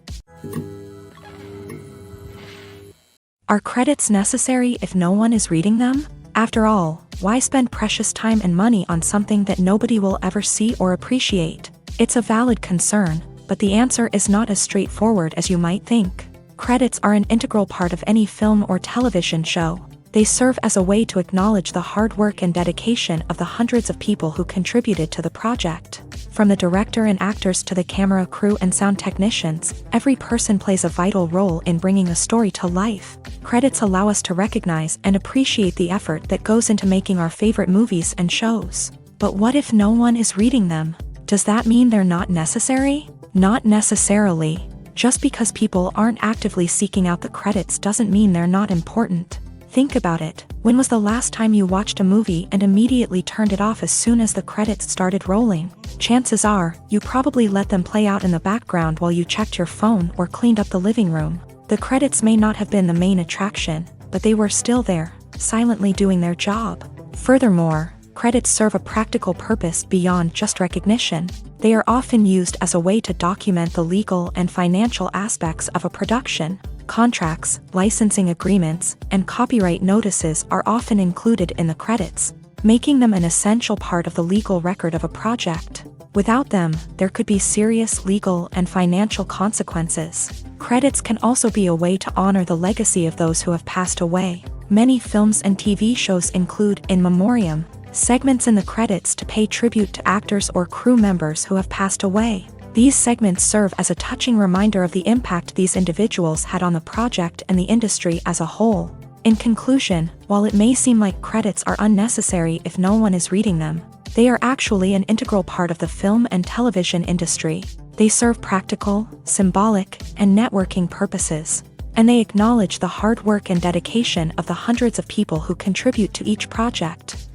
Are credits necessary if no one is reading them? After all, why spend precious time and money on something that nobody will ever see or appreciate? It's a valid concern, but the answer is not as straightforward as you might think. Credits are an integral part of any film or television show. They serve as a way to acknowledge the hard work and dedication of the hundreds of people who contributed to the project. From the director and actors to the camera crew and sound technicians, every person plays a vital role in bringing a story to life. Credits allow us to recognize and appreciate the effort that goes into making our favorite movies and shows. But what if no one is reading them? Does that mean they're not necessary? Not necessarily. Just because people aren't actively seeking out the credits doesn't mean they're not important. Think about it. When was the last time you watched a movie and immediately turned it off as soon as the credits started rolling? Chances are, you probably let them play out in the background while you checked your phone or cleaned up the living room. The credits may not have been the main attraction, but they were still there, silently doing their job. Furthermore, credits serve a practical purpose beyond just recognition. They are often used as a way to document the legal and financial aspects of a production. Contracts, licensing agreements, and copyright notices are often included in the credits, making them an essential part of the legal record of a project. Without them, there could be serious legal and financial consequences. Credits can also be a way to honor the legacy of those who have passed away. Many films and TV shows include in memoriam segments in the credits to pay tribute to actors or crew members who have passed away. These segments serve as a touching reminder of the impact these individuals had on the project and the industry as a whole. In conclusion, while it may seem like credits are unnecessary if no one is reading them, they are actually an integral part of the film and television industry. They serve practical, symbolic, and networking purposes, and they acknowledge the hard work and dedication of the hundreds of people who contribute to each project.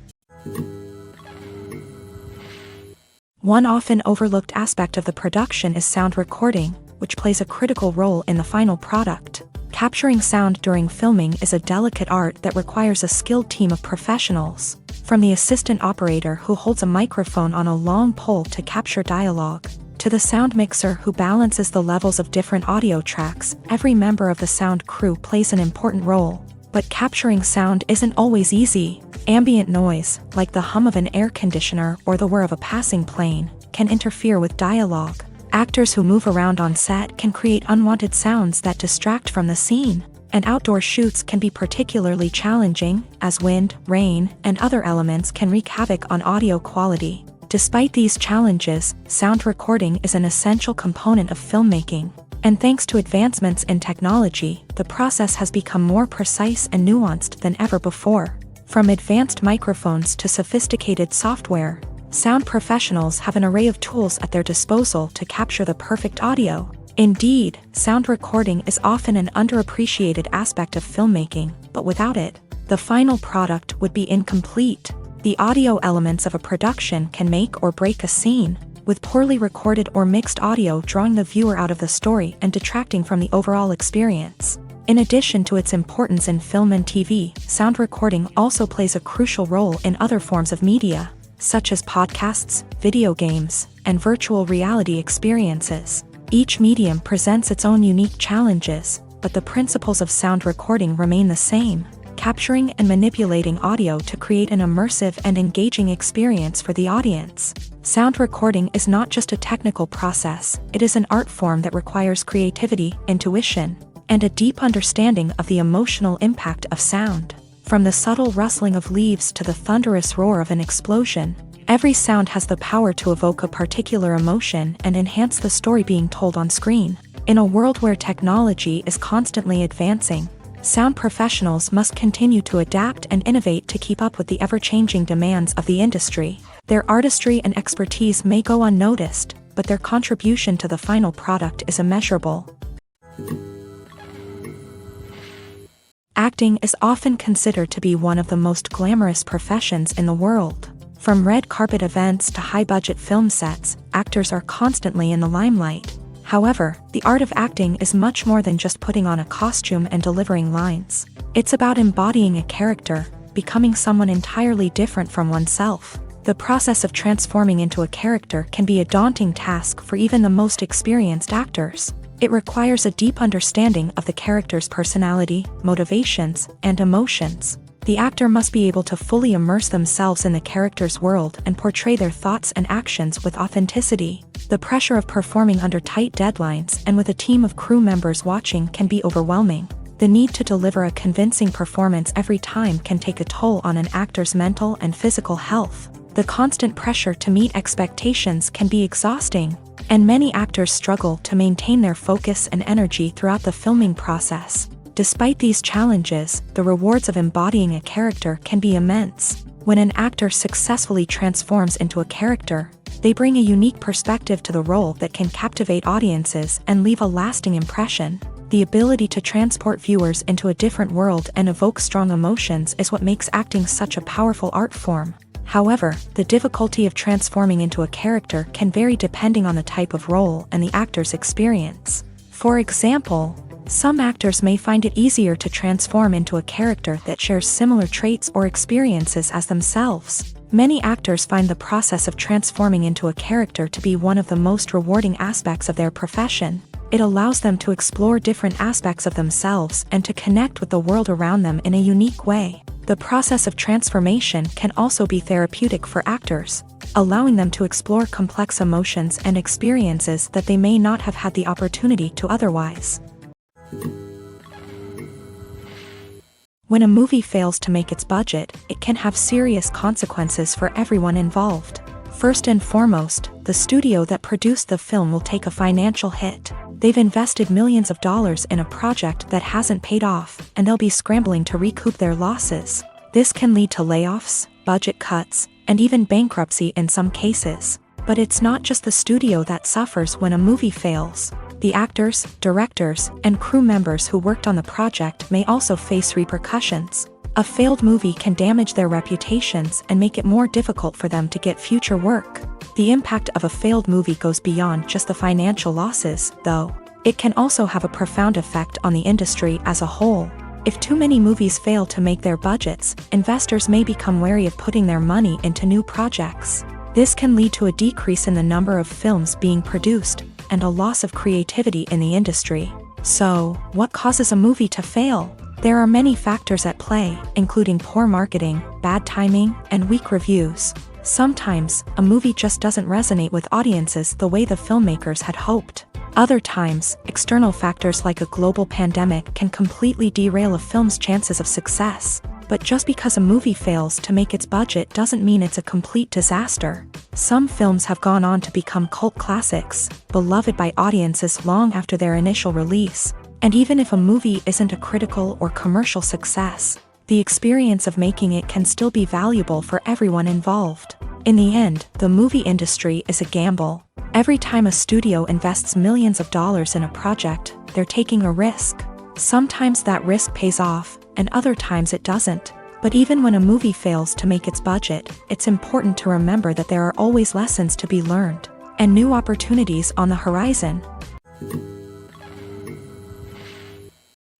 One often overlooked aspect of the production is sound recording, which plays a critical role in the final product. Capturing sound during filming is a delicate art that requires a skilled team of professionals. From the assistant operator who holds a microphone on a long pole to capture dialogue, to the sound mixer who balances the levels of different audio tracks, every member of the sound crew plays an important role. But capturing sound isn't always easy. Ambient noise, like the hum of an air conditioner or the whir of a passing plane, can interfere with dialogue. Actors who move around on set can create unwanted sounds that distract from the scene. And outdoor shoots can be particularly challenging, as wind, rain, and other elements can wreak havoc on audio quality. Despite these challenges, sound recording is an essential component of filmmaking. And thanks to advancements in technology, the process has become more precise and nuanced than ever before. From advanced microphones to sophisticated software, sound professionals have an array of tools at their disposal to capture the perfect audio. Indeed, sound recording is often an underappreciated aspect of filmmaking, but without it, the final product would be incomplete. The audio elements of a production can make or break a scene, with poorly recorded or mixed audio drawing the viewer out of the story and detracting from the overall experience. In addition to its importance in film and TV, sound recording also plays a crucial role in other forms of media, such as podcasts, video games, and virtual reality experiences. Each medium presents its own unique challenges, but the principles of sound recording remain the same, capturing and manipulating audio to create an immersive and engaging experience for the audience. Sound recording is not just a technical process, it is an art form that requires creativity, intuition, and a deep understanding of the emotional impact of sound. From the subtle rustling of leaves to the thunderous roar of an explosion, every sound has the power to evoke a particular emotion and enhance the story being told on screen. In a world where technology is constantly advancing, sound professionals must continue to adapt and innovate to keep up with the ever-changing demands of the industry. Their artistry and expertise may go unnoticed, but their contribution to the final product is immeasurable. Acting is often considered to be one of the most glamorous professions in the world. From red carpet events to high-budget film sets, actors are constantly in the limelight. However, the art of acting is much more than just putting on a costume and delivering lines. It's about embodying a character, becoming someone entirely different from oneself. The process of transforming into a character can be a daunting task for even the most experienced actors. It requires a deep understanding of the character's personality, motivations, and emotions. The actor must be able to fully immerse themselves in the character's world and portray their thoughts and actions with authenticity. The pressure of performing under tight deadlines and with a team of crew members watching can be overwhelming. The need to deliver a convincing performance every time can take a toll on an actor's mental and physical health. The constant pressure to meet expectations can be exhausting, and many actors struggle to maintain their focus and energy throughout the filming process. Despite these challenges, the rewards of embodying a character can be immense. When an actor successfully transforms into a character, they bring a unique perspective to the role that can captivate audiences and leave a lasting impression. The ability to transport viewers into a different world and evoke strong emotions is what makes acting such a powerful art form. However, the difficulty of transforming into a character can vary depending on the type of role and the actor's experience. For example, some actors may find it easier to transform into a character that shares similar traits or experiences as themselves. Many actors find the process of transforming into a character to be one of the most rewarding aspects of their profession. It allows them to explore different aspects of themselves and to connect with the world around them in a unique way. The process of transformation can also be therapeutic for actors, allowing them to explore complex emotions and experiences that they may not have had the opportunity to otherwise. When a movie fails to make its budget, it can have serious consequences for everyone involved. First and foremost, the studio that produced the film will take a financial hit. They've invested millions of dollars in a project that hasn't paid off, and they'll be scrambling to recoup their losses. This can lead to layoffs, budget cuts, and even bankruptcy in some cases. But it's not just the studio that suffers when a movie fails. The actors, directors, and crew members who worked on the project may also face repercussions. A failed movie can damage their reputations and make it more difficult for them to get future work. The impact of a failed movie goes beyond just the financial losses, though. It can also have a profound effect on the industry as a whole. If too many movies fail to make their budgets, investors may become wary of putting their money into new projects. This can lead to a decrease in the number of films being produced, and a loss of creativity in the industry. So, what causes a movie to fail? There are many factors at play, including poor marketing, bad timing, and weak reviews. Sometimes, a movie just doesn't resonate with audiences the way the filmmakers had hoped. Other times, external factors like a global pandemic can completely derail a film's chances of success. But just because a movie fails to make its budget doesn't mean it's a complete disaster. Some films have gone on to become cult classics, beloved by audiences long after their initial release. And even if a movie isn't a critical or commercial success, the experience of making it can still be valuable for everyone involved. In the end, the movie industry is a gamble. Every time a studio invests millions of dollars in a project, they're taking a risk. Sometimes that risk pays off, and other times it doesn't. But even when a movie fails to make its budget, it's important to remember that there are always lessons to be learned, and new opportunities on the horizon.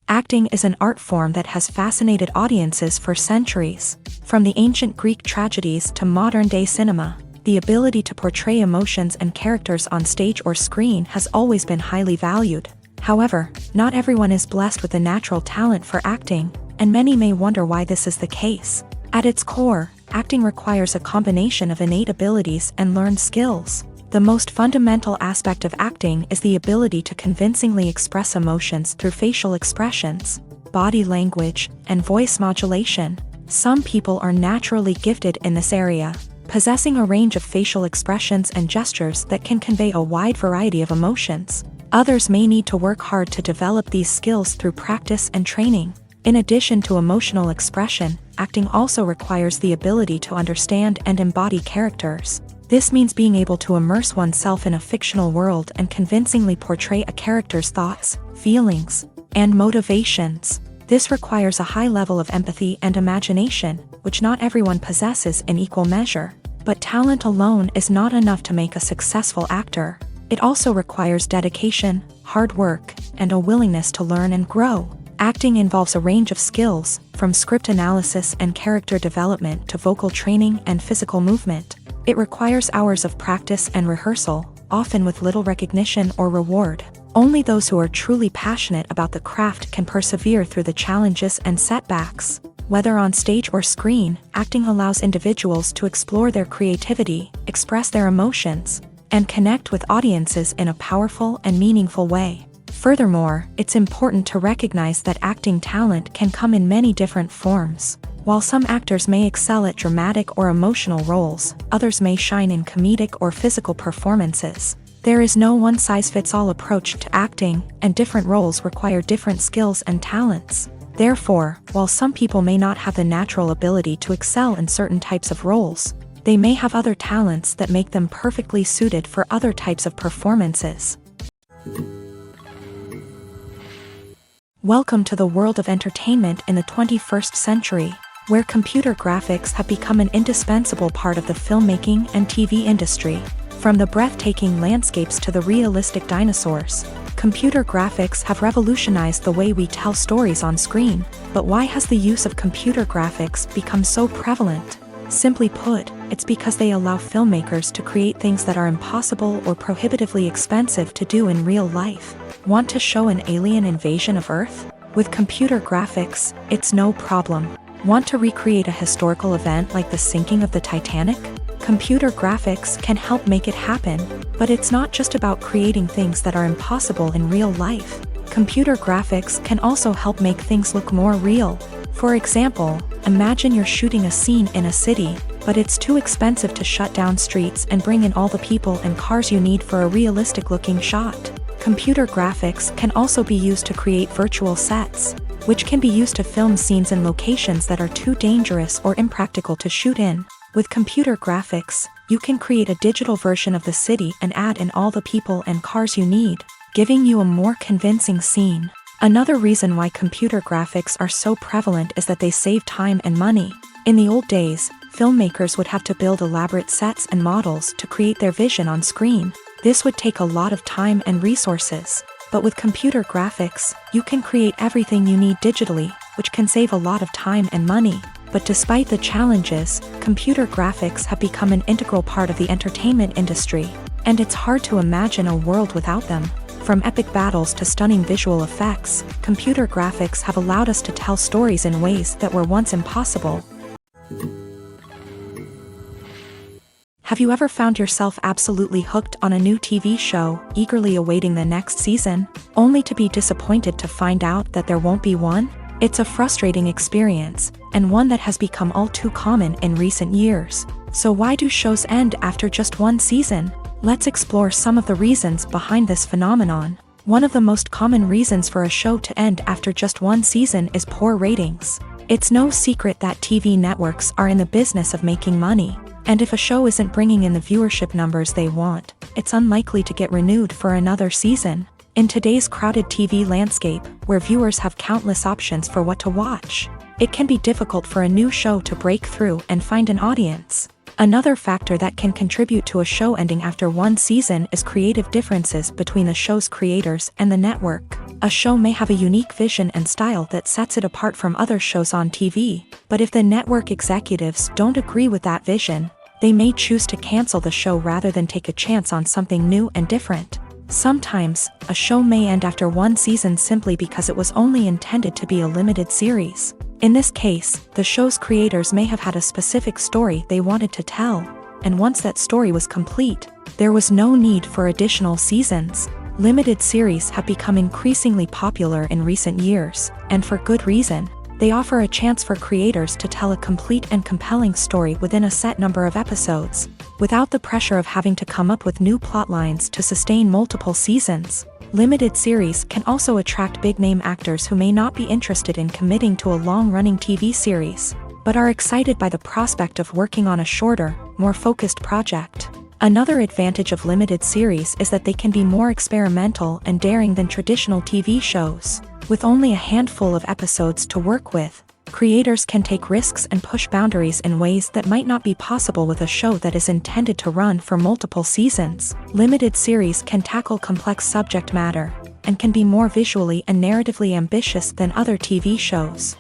Acting is an art form that has fascinated audiences for centuries. From the ancient Greek tragedies to modern-day cinema, the ability to portray emotions and characters on stage or screen has always been highly valued. However, not everyone is blessed with a natural talent for acting, and many may wonder why this is the case. At its core, acting requires a combination of innate abilities and learned skills. The most fundamental aspect of acting is the ability to convincingly express emotions through facial expressions, body language, and voice modulation. Some people are naturally gifted in this area, possessing a range of facial expressions and gestures that can convey a wide variety of emotions. Others may need to work hard to develop these skills through practice and training. In addition to emotional expression, acting also requires the ability to understand and embody characters. This means being able to immerse oneself in a fictional world and convincingly portray a character's thoughts, feelings, and motivations. This requires a high level of empathy and imagination, which not everyone possesses in equal measure. But talent alone is not enough to make a successful actor. It also requires dedication, hard work, and a willingness to learn and grow. Acting involves a range of skills, from script analysis and character development to vocal training and physical movement. It requires hours of practice and rehearsal, often with little recognition or reward. Only those who are truly passionate about the craft can persevere through the challenges and setbacks. Whether on stage or screen, acting allows individuals to explore their creativity, express their emotions, and connect with audiences in a powerful and meaningful way. Furthermore, it's important to recognize that acting talent can come in many different forms. While some actors may excel at dramatic or emotional roles, others may shine in comedic or physical performances. There is no one-size-fits-all approach to acting, and different roles require different skills and talents. Therefore, while some people may not have the natural ability to excel in certain types of roles, they may have other talents that make them perfectly suited for other types of performances. Welcome to the world of entertainment in the 21st century, where computer graphics have become an indispensable part of the filmmaking and TV industry. From the breathtaking landscapes to the realistic dinosaurs, computer graphics have revolutionized the way we tell stories on screen. But why has the use of computer graphics become so prevalent? Simply put, it's because they allow filmmakers to create things that are impossible or prohibitively expensive to do in real life. Want to show an alien invasion of Earth? With computer graphics, it's no problem. Want to recreate a historical event like the sinking of the Titanic? Computer graphics can help make it happen, but it's not just about creating things that are impossible in real life. Computer graphics can also help make things look more real. For example, imagine you're shooting a scene in a city, but it's too expensive to shut down streets and bring in all the people and cars you need for a realistic-looking shot. Computer graphics can also be used to create virtual sets, which can be used to film scenes in locations that are too dangerous or impractical to shoot in. With computer graphics, you can create a digital version of the city and add in all the people and cars you need, giving you a more convincing scene. Another reason why computer graphics are so prevalent is that they save time and money. In the old days, filmmakers would have to build elaborate sets and models to create their vision on screen. This would take a lot of time and resources. But with computer graphics, you can create everything you need digitally, which can save a lot of time and money. But despite the challenges, computer graphics have become an integral part of the entertainment industry, and it's hard to imagine a world without them. From epic battles to stunning visual effects, computer graphics have allowed us to tell stories in ways that were once impossible. Have you ever found yourself absolutely hooked on a new TV show, eagerly awaiting the next season, only to be disappointed to find out that there won't be one? It's a frustrating experience, and one that has become all too common in recent years. So why do shows end after just one season? Let's explore some of the reasons behind this phenomenon. One of the most common reasons for a show to end after just one season is poor ratings. It's no secret that TV networks are in the business of making money, and if a show isn't bringing in the viewership numbers they want, it's unlikely to get renewed for another season. In today's crowded TV landscape, where viewers have countless options for what to watch, it can be difficult for a new show to break through and find an audience. Another factor that can contribute to a show ending after one season is creative differences between the show's creators and the network. A show may have a unique vision and style that sets it apart from other shows on TV, but if the network executives don't agree with that vision, they may choose to cancel the show rather than take a chance on something new and different. Sometimes, a show may end after one season simply because it was only intended to be a limited series. In this case, the show's creators may have had a specific story they wanted to tell, and once that story was complete, there was no need for additional seasons. Limited series have become increasingly popular in recent years, and for good reason. They offer a chance for creators to tell a complete and compelling story within a set number of episodes, without the pressure of having to come up with new plotlines to sustain multiple seasons. Limited series can also attract big-name actors who may not be interested in committing to a long-running TV series, but are excited by the prospect of working on a shorter, more focused project. Another advantage of limited series is that they can be more experimental and daring than traditional TV shows. With only a handful of episodes to work with, creators can take risks and push boundaries in ways that might not be possible with a show that is intended to run for multiple seasons. Limited series can tackle complex subject matter, and can be more visually and narratively ambitious than other TV shows.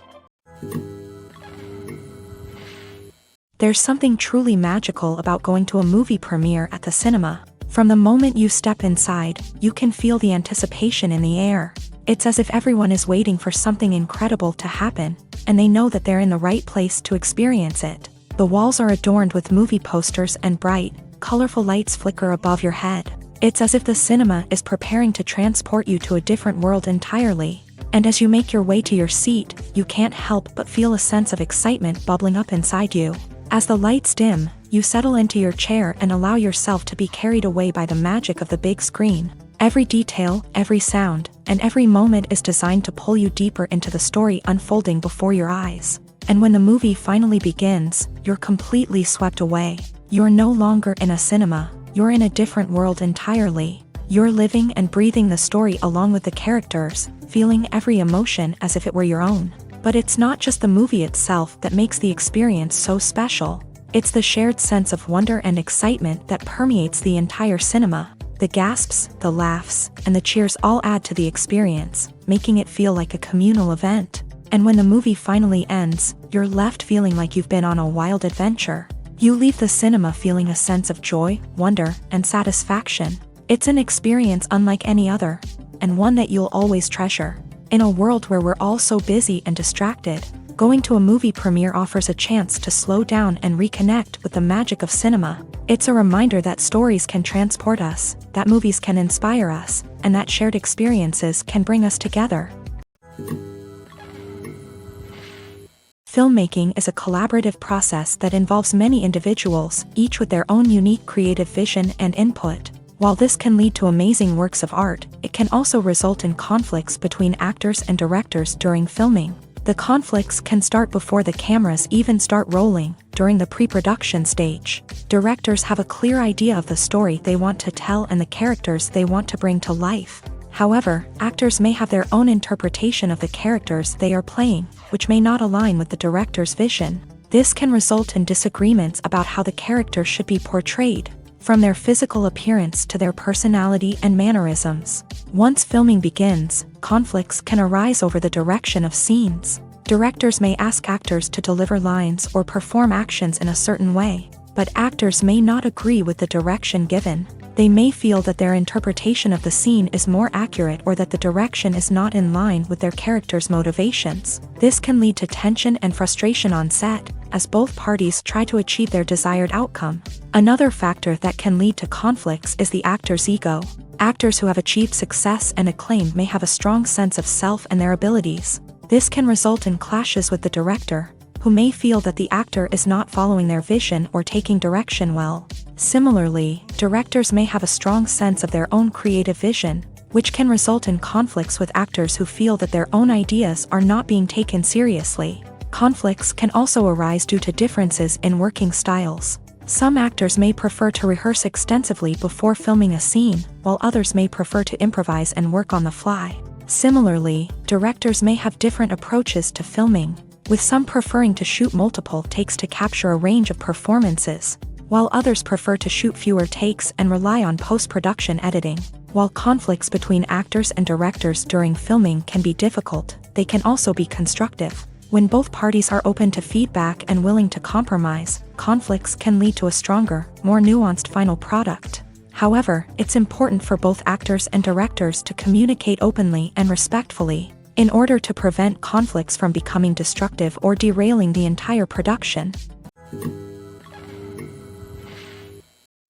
There's something truly magical about going to a movie premiere at the cinema. From the moment you step inside, you can feel the anticipation in the air. It's as if everyone is waiting for something incredible to happen, and they know that they're in the right place to experience it. The walls are adorned with movie posters and bright, colorful lights flicker above your head. It's as if the cinema is preparing to transport you to a different world entirely. And as you make your way to your seat, you can't help but feel a sense of excitement bubbling up inside you. As the lights dim, you settle into your chair and allow yourself to be carried away by the magic of the big screen. Every detail, every sound, and every moment is designed to pull you deeper into the story unfolding before your eyes. And when the movie finally begins, you're completely swept away. You're no longer in a cinema, you're in a different world entirely. You're living and breathing the story along with the characters, feeling every emotion as if it were your own. But it's not just the movie itself that makes the experience so special. It's the shared sense of wonder and excitement that permeates the entire cinema. The gasps, the laughs, and the cheers all add to the experience, making it feel like a communal event. And when the movie finally ends, you're left feeling like you've been on a wild adventure. You leave the cinema feeling a sense of joy, wonder, and satisfaction. It's an experience unlike any other, and one that you'll always treasure. In a world where we're all so busy and distracted, going to a movie premiere offers a chance to slow down and reconnect with the magic of cinema. It's a reminder that stories can transport us, that movies can inspire us, and that shared experiences can bring us together. Filmmaking is a collaborative process that involves many individuals, each with their own unique creative vision and input. While this can lead to amazing works of art, it can also result in conflicts between actors and directors during filming. The conflicts can start before the cameras even start rolling, during the pre-production stage. Directors have a clear idea of the story they want to tell and the characters they want to bring to life. However, actors may have their own interpretation of the characters they are playing, which may not align with the director's vision. This can result in disagreements about how the characters should be portrayed, from their physical appearance to their personality and mannerisms. Once filming begins, conflicts can arise over the direction of scenes. Directors may ask actors to deliver lines or perform actions in a certain way, but actors may not agree with the direction given. They may feel that their interpretation of the scene is more accurate or that the direction is not in line with their character's motivations. This can lead to tension and frustration on set, as both parties try to achieve their desired outcome. Another factor that can lead to conflicts is the actor's ego. Actors who have achieved success and acclaim may have a strong sense of self and their abilities. This can result in clashes with the director, who may feel that the actor is not following their vision or taking direction well. Similarly, directors may have a strong sense of their own creative vision, which can result in conflicts with actors who feel that their own ideas are not being taken seriously. Conflicts can also arise due to differences in working styles. Some actors may prefer to rehearse extensively before filming a scene, while others may prefer to improvise and work on the fly. Similarly, directors may have different approaches to filming, with some preferring to shoot multiple takes to capture a range of performances, while others prefer to shoot fewer takes and rely on post-production editing. While conflicts between actors and directors during filming can be difficult, they can also be constructive. When both parties are open to feedback and willing to compromise, conflicts can lead to a stronger, more nuanced final product. However, it's important for both actors and directors to communicate openly and respectfully, in order to prevent conflicts from becoming destructive or derailing the entire production.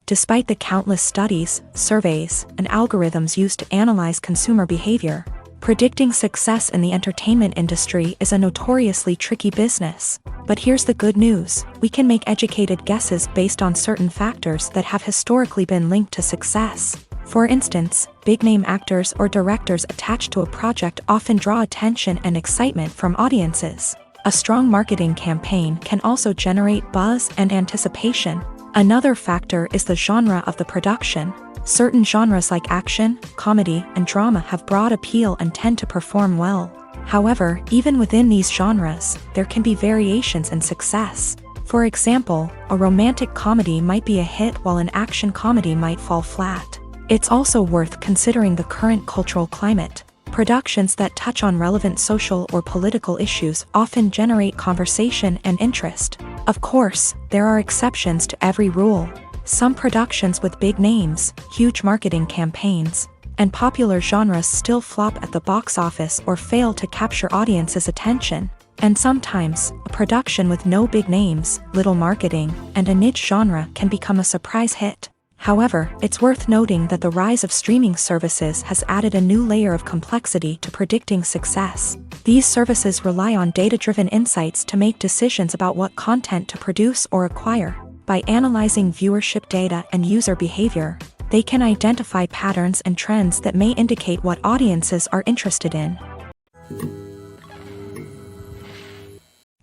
Despite the countless studies, surveys, and algorithms used to analyze consumer behavior, predicting success in the entertainment industry is a notoriously tricky business. But here's the good news: we can make educated guesses based on certain factors that have historically been linked to success. For instance, big-name actors or directors attached to a project often draw attention and excitement from audiences. A strong marketing campaign can also generate buzz and anticipation. Another factor is the genre of the production. Certain genres like action, comedy, and drama have broad appeal and tend to perform well. However, even within these genres, there can be variations in success. For example, a romantic comedy might be a hit while an action comedy might fall flat. It's also worth considering the current cultural climate. Productions that touch on relevant social or political issues often generate conversation and interest. Of course, there are exceptions to every rule. Some productions with big names, huge marketing campaigns, and popular genres still flop at the box office or fail to capture audiences' attention. And sometimes, a production with no big names, little marketing, and a niche genre can become a surprise hit. However, it's worth noting that the rise of streaming services has added a new layer of complexity to predicting success. These services rely on data-driven insights to make decisions about what content to produce or acquire. By analyzing viewership data and user behavior, they can identify patterns and trends that may indicate what audiences are interested in.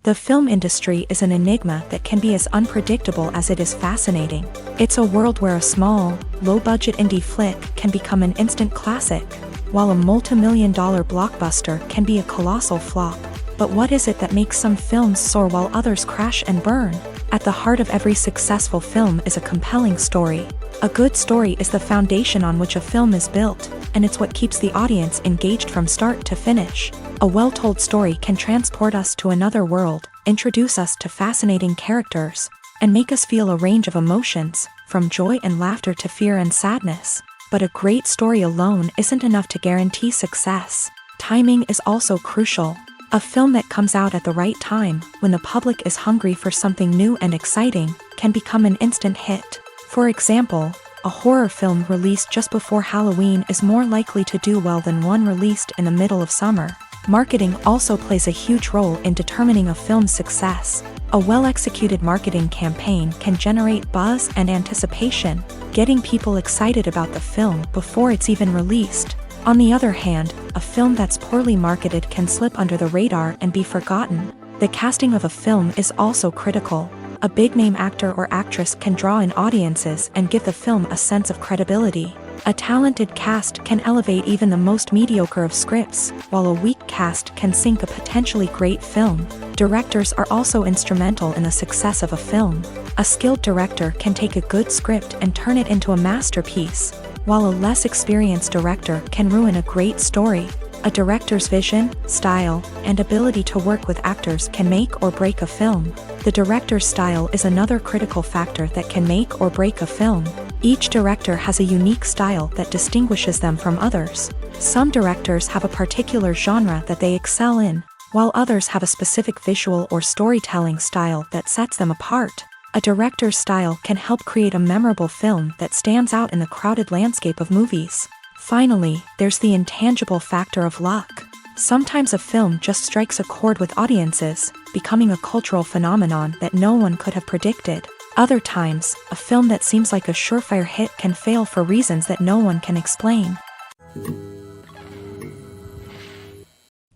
The film industry is an enigma that can be as unpredictable as it is fascinating. It's a world where a small, low-budget indie flick can become an instant classic, while a multi-million-dollar blockbuster can be a colossal flop. But what is it that makes some films soar while others crash and burn? At the heart of every successful film is a compelling story. A good story is the foundation on which a film is built, and it's what keeps the audience engaged from start to finish. A well-told story can transport us to another world, introduce us to fascinating characters, and make us feel a range of emotions, from joy and laughter to fear and sadness. But a great story alone isn't enough to guarantee success. Timing is also crucial. A film that comes out at the right time, when the public is hungry for something new and exciting, can become an instant hit. For example, a horror film released just before Halloween is more likely to do well than one released in the middle of summer. Marketing also plays a huge role in determining a film's success. A well-executed marketing campaign can generate buzz and anticipation, getting people excited about the film before it's even released. On the other hand, a film that's poorly marketed can slip under the radar and be forgotten. The casting of a film is also critical. A big-name actor or actress can draw in audiences and give the film a sense of credibility. A talented cast can elevate even the most mediocre of scripts, while a weak cast can sink a potentially great film. Directors are also instrumental in the success of a film. A skilled director can take a good script and turn it into a masterpiece, while a less experienced director can ruin a great story. A director's vision, style, and ability to work with actors can make or break a film. The director's style is another critical factor that can make or break a film. Each director has a unique style that distinguishes them from others. Some directors have a particular genre that they excel in, while others have a specific visual or storytelling style that sets them apart. A director's style can help create a memorable film that stands out in the crowded landscape of movies. Finally, there's the intangible factor of luck. Sometimes a film just strikes a chord with audiences, becoming a cultural phenomenon that no one could have predicted. Other times, a film that seems like a surefire hit can fail for reasons that no one can explain.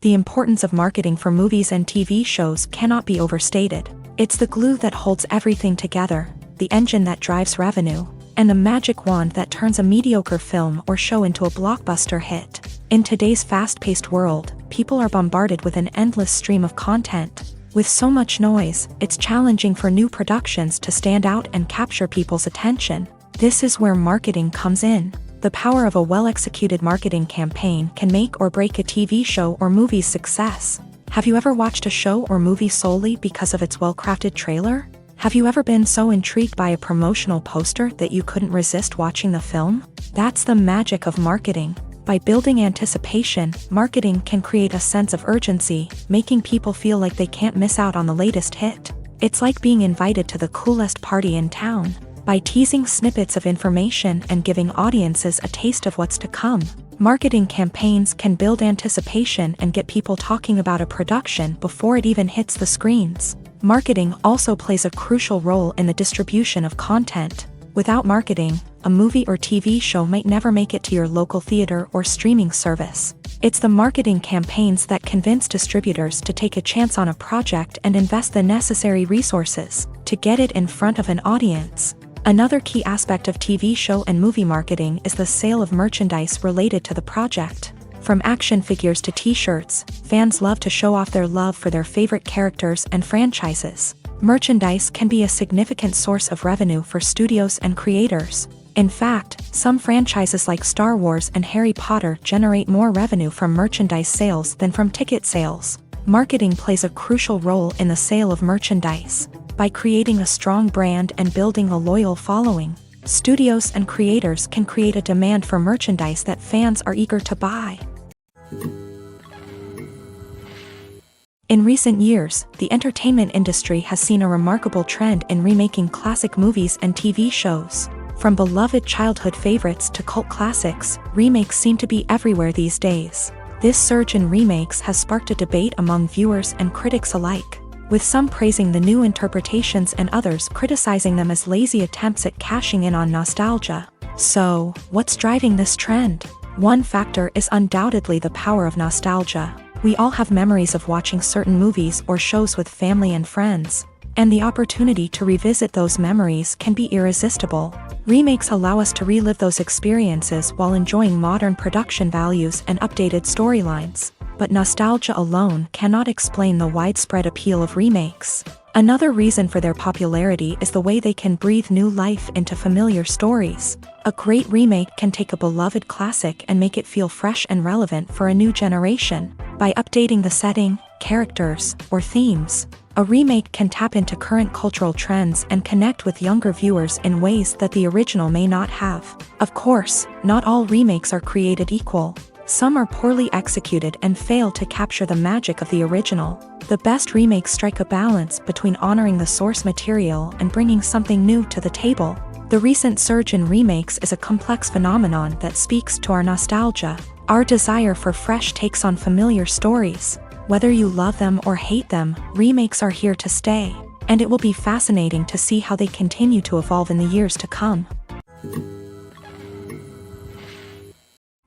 The importance of marketing for movies and TV shows cannot be overstated. It's the glue that holds everything together, the engine that drives revenue, and the magic wand that turns a mediocre film or show into a blockbuster hit. In today's fast-paced world, people are bombarded with an endless stream of content. With so much noise, it's challenging for new productions to stand out and capture people's attention. This is where marketing comes in. The power of a well-executed marketing campaign can make or break a TV show or movie's success. Have you ever watched a show or movie solely because of its well-crafted trailer? Have you ever been so intrigued by a promotional poster that you couldn't resist watching the film? That's the magic of marketing. By building anticipation, marketing can create a sense of urgency, making people feel like they can't miss out on the latest hit. It's like being invited to the coolest party in town. By teasing snippets of information and giving audiences a taste of what's to come, marketing campaigns can build anticipation and get people talking about a production before it even hits the screens. Marketing also plays a crucial role in the distribution of content. Without marketing, a movie or TV show might never make it to your local theater or streaming service. It's the marketing campaigns that convince distributors to take a chance on a project and invest the necessary resources to get it in front of an audience. Another key aspect of TV show and movie marketing is the sale of merchandise related to the project. From action figures to t-shirts, fans love to show off their love for their favorite characters and franchises. Merchandise can be a significant source of revenue for studios and creators. In fact, some franchises like Star Wars and Harry Potter generate more revenue from merchandise sales than from ticket sales. Marketing plays a crucial role in the sale of merchandise. By creating a strong brand and building a loyal following, studios and creators can create a demand for merchandise that fans are eager to buy. In recent years, the entertainment industry has seen a remarkable trend in remaking classic movies and TV shows. From beloved childhood favorites to cult classics, remakes seem to be everywhere these days. This surge in remakes has sparked a debate among viewers and critics alike, with some praising the new interpretations and others criticizing them as lazy attempts at cashing in on nostalgia. So, what's driving this trend? One factor is undoubtedly the power of nostalgia. We all have memories of watching certain movies or shows with family and friends, and the opportunity to revisit those memories can be irresistible. Remakes allow us to relive those experiences while enjoying modern production values and updated storylines. But nostalgia alone cannot explain the widespread appeal of remakes. Another reason for their popularity is the way they can breathe new life into familiar stories. A great remake can take a beloved classic and make it feel fresh and relevant for a new generation. By updating the setting, characters, or themes, a remake can tap into current cultural trends and connect with younger viewers in ways that the original may not have. Of course, not all remakes are created equal. Some are poorly executed and fail to capture the magic of the original. The best remakes strike a balance between honoring the source material and bringing something new to the table. The recent surge in remakes is a complex phenomenon that speaks to our nostalgia, our desire for fresh takes on familiar stories. Whether you love them or hate them, remakes are here to stay, and it will be fascinating to see how they continue to evolve in the years to come.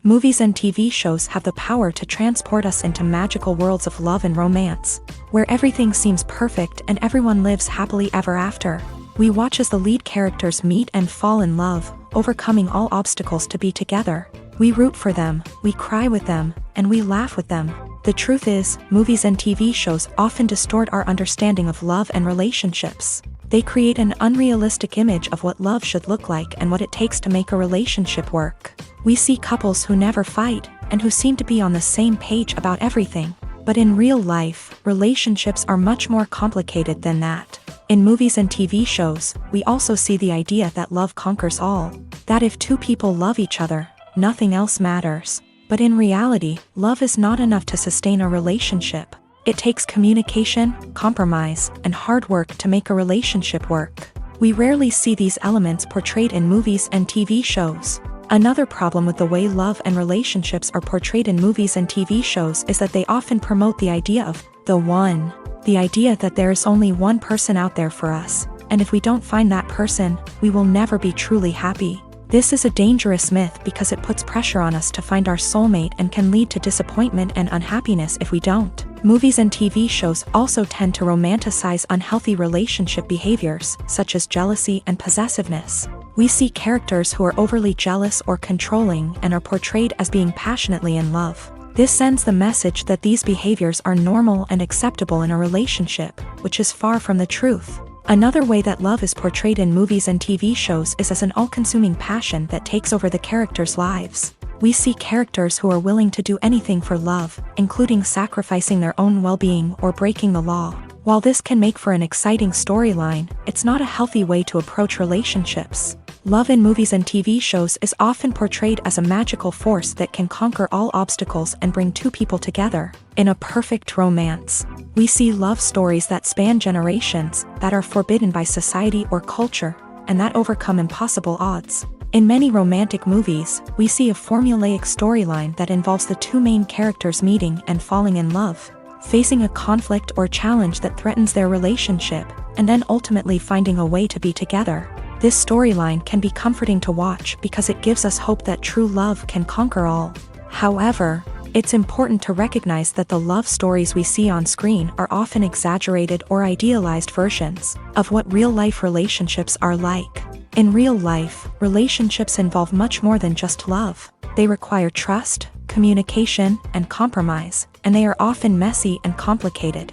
Movies and TV shows have the power to transport us into magical worlds of love and romance, where everything seems perfect and everyone lives happily ever after. We watch as the lead characters meet and fall in love, overcoming all obstacles to be together. We root for them, we cry with them, and we laugh with them. The truth is, movies and TV shows often distort our understanding of love and relationships. They create an unrealistic image of what love should look like and what it takes to make a relationship work. We see couples who never fight, and who seem to be on the same page about everything. But in real life, relationships are much more complicated than that. In movies and TV shows, we also see the idea that love conquers all. That if two people love each other, nothing else matters. But in reality, love is not enough to sustain a relationship. It takes communication, compromise, and hard work to make a relationship work. We rarely see these elements portrayed in movies and TV shows. Another problem with the way love and relationships are portrayed in movies and TV shows is that they often promote the idea of the one. The idea that there is only one person out there for us, and if we don't find that person, we will never be truly happy. This is a dangerous myth because it puts pressure on us to find our soulmate and can lead to disappointment and unhappiness if we don't. Movies and TV shows also tend to romanticize unhealthy relationship behaviors, such as jealousy and possessiveness. We see characters who are overly jealous or controlling and are portrayed as being passionately in love. This sends the message that these behaviors are normal and acceptable in a relationship, which is far from the truth. Another way that love is portrayed in movies and TV shows is as an all-consuming passion that takes over the characters' lives. We see characters who are willing to do anything for love, including sacrificing their own well-being or breaking the law. While this can make for an exciting storyline, it's not a healthy way to approach relationships. Love in movies and TV shows is often portrayed as a magical force that can conquer all obstacles and bring two people together. In a perfect romance, we see love stories that span generations, that are forbidden by society or culture, and that overcome impossible odds. In many romantic movies, we see a formulaic storyline that involves the two main characters meeting and falling in love, facing a conflict or challenge that threatens their relationship, and then ultimately finding a way to be together. This storyline can be comforting to watch because it gives us hope that true love can conquer all. However, it's important to recognize that the love stories we see on screen are often exaggerated or idealized versions of what real-life relationships are like. In real life, relationships involve much more than just love. They require trust, communication, and compromise, and they are often messy and complicated.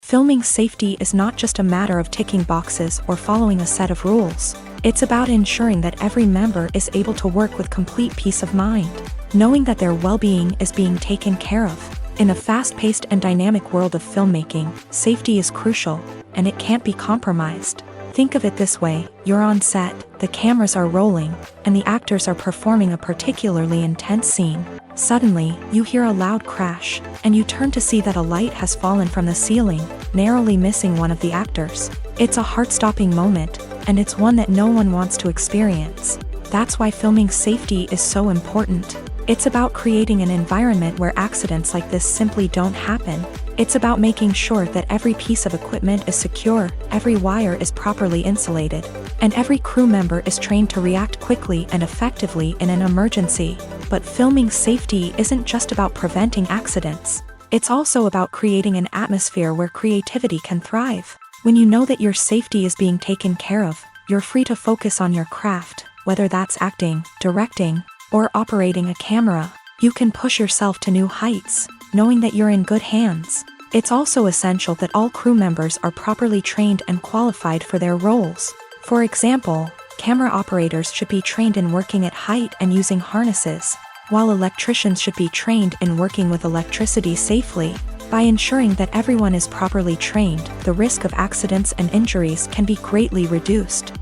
Filming safety is not just a matter of ticking boxes or following a set of rules. It's about ensuring that every member is able to work with complete peace of mind, knowing that their well-being is being taken care of. In a fast-paced and dynamic world of filmmaking, safety is crucial, and it can't be compromised. Think of it this way: you're on set, the cameras are rolling, and the actors are performing a particularly intense scene. Suddenly, you hear a loud crash, and you turn to see that a light has fallen from the ceiling, narrowly missing one of the actors. It's a heart-stopping moment, and it's one that no one wants to experience. That's why filming safety is so important. It's about creating an environment where accidents like this simply don't happen. It's about making sure that every piece of equipment is secure, every wire is properly insulated, and every crew member is trained to react quickly and effectively in an emergency. But filming safety isn't just about preventing accidents. It's also about creating an atmosphere where creativity can thrive. When you know that your safety is being taken care of, you're free to focus on your craft, whether that's acting, directing, or operating a camera. You can push yourself to new heights, knowing that you're in good hands. It's also essential that all crew members are properly trained and qualified for their roles. For example, camera operators should be trained in working at height and using harnesses, while electricians should be trained in working with electricity safely. By ensuring that everyone is properly trained, the risk of accidents and injuries can be greatly reduced.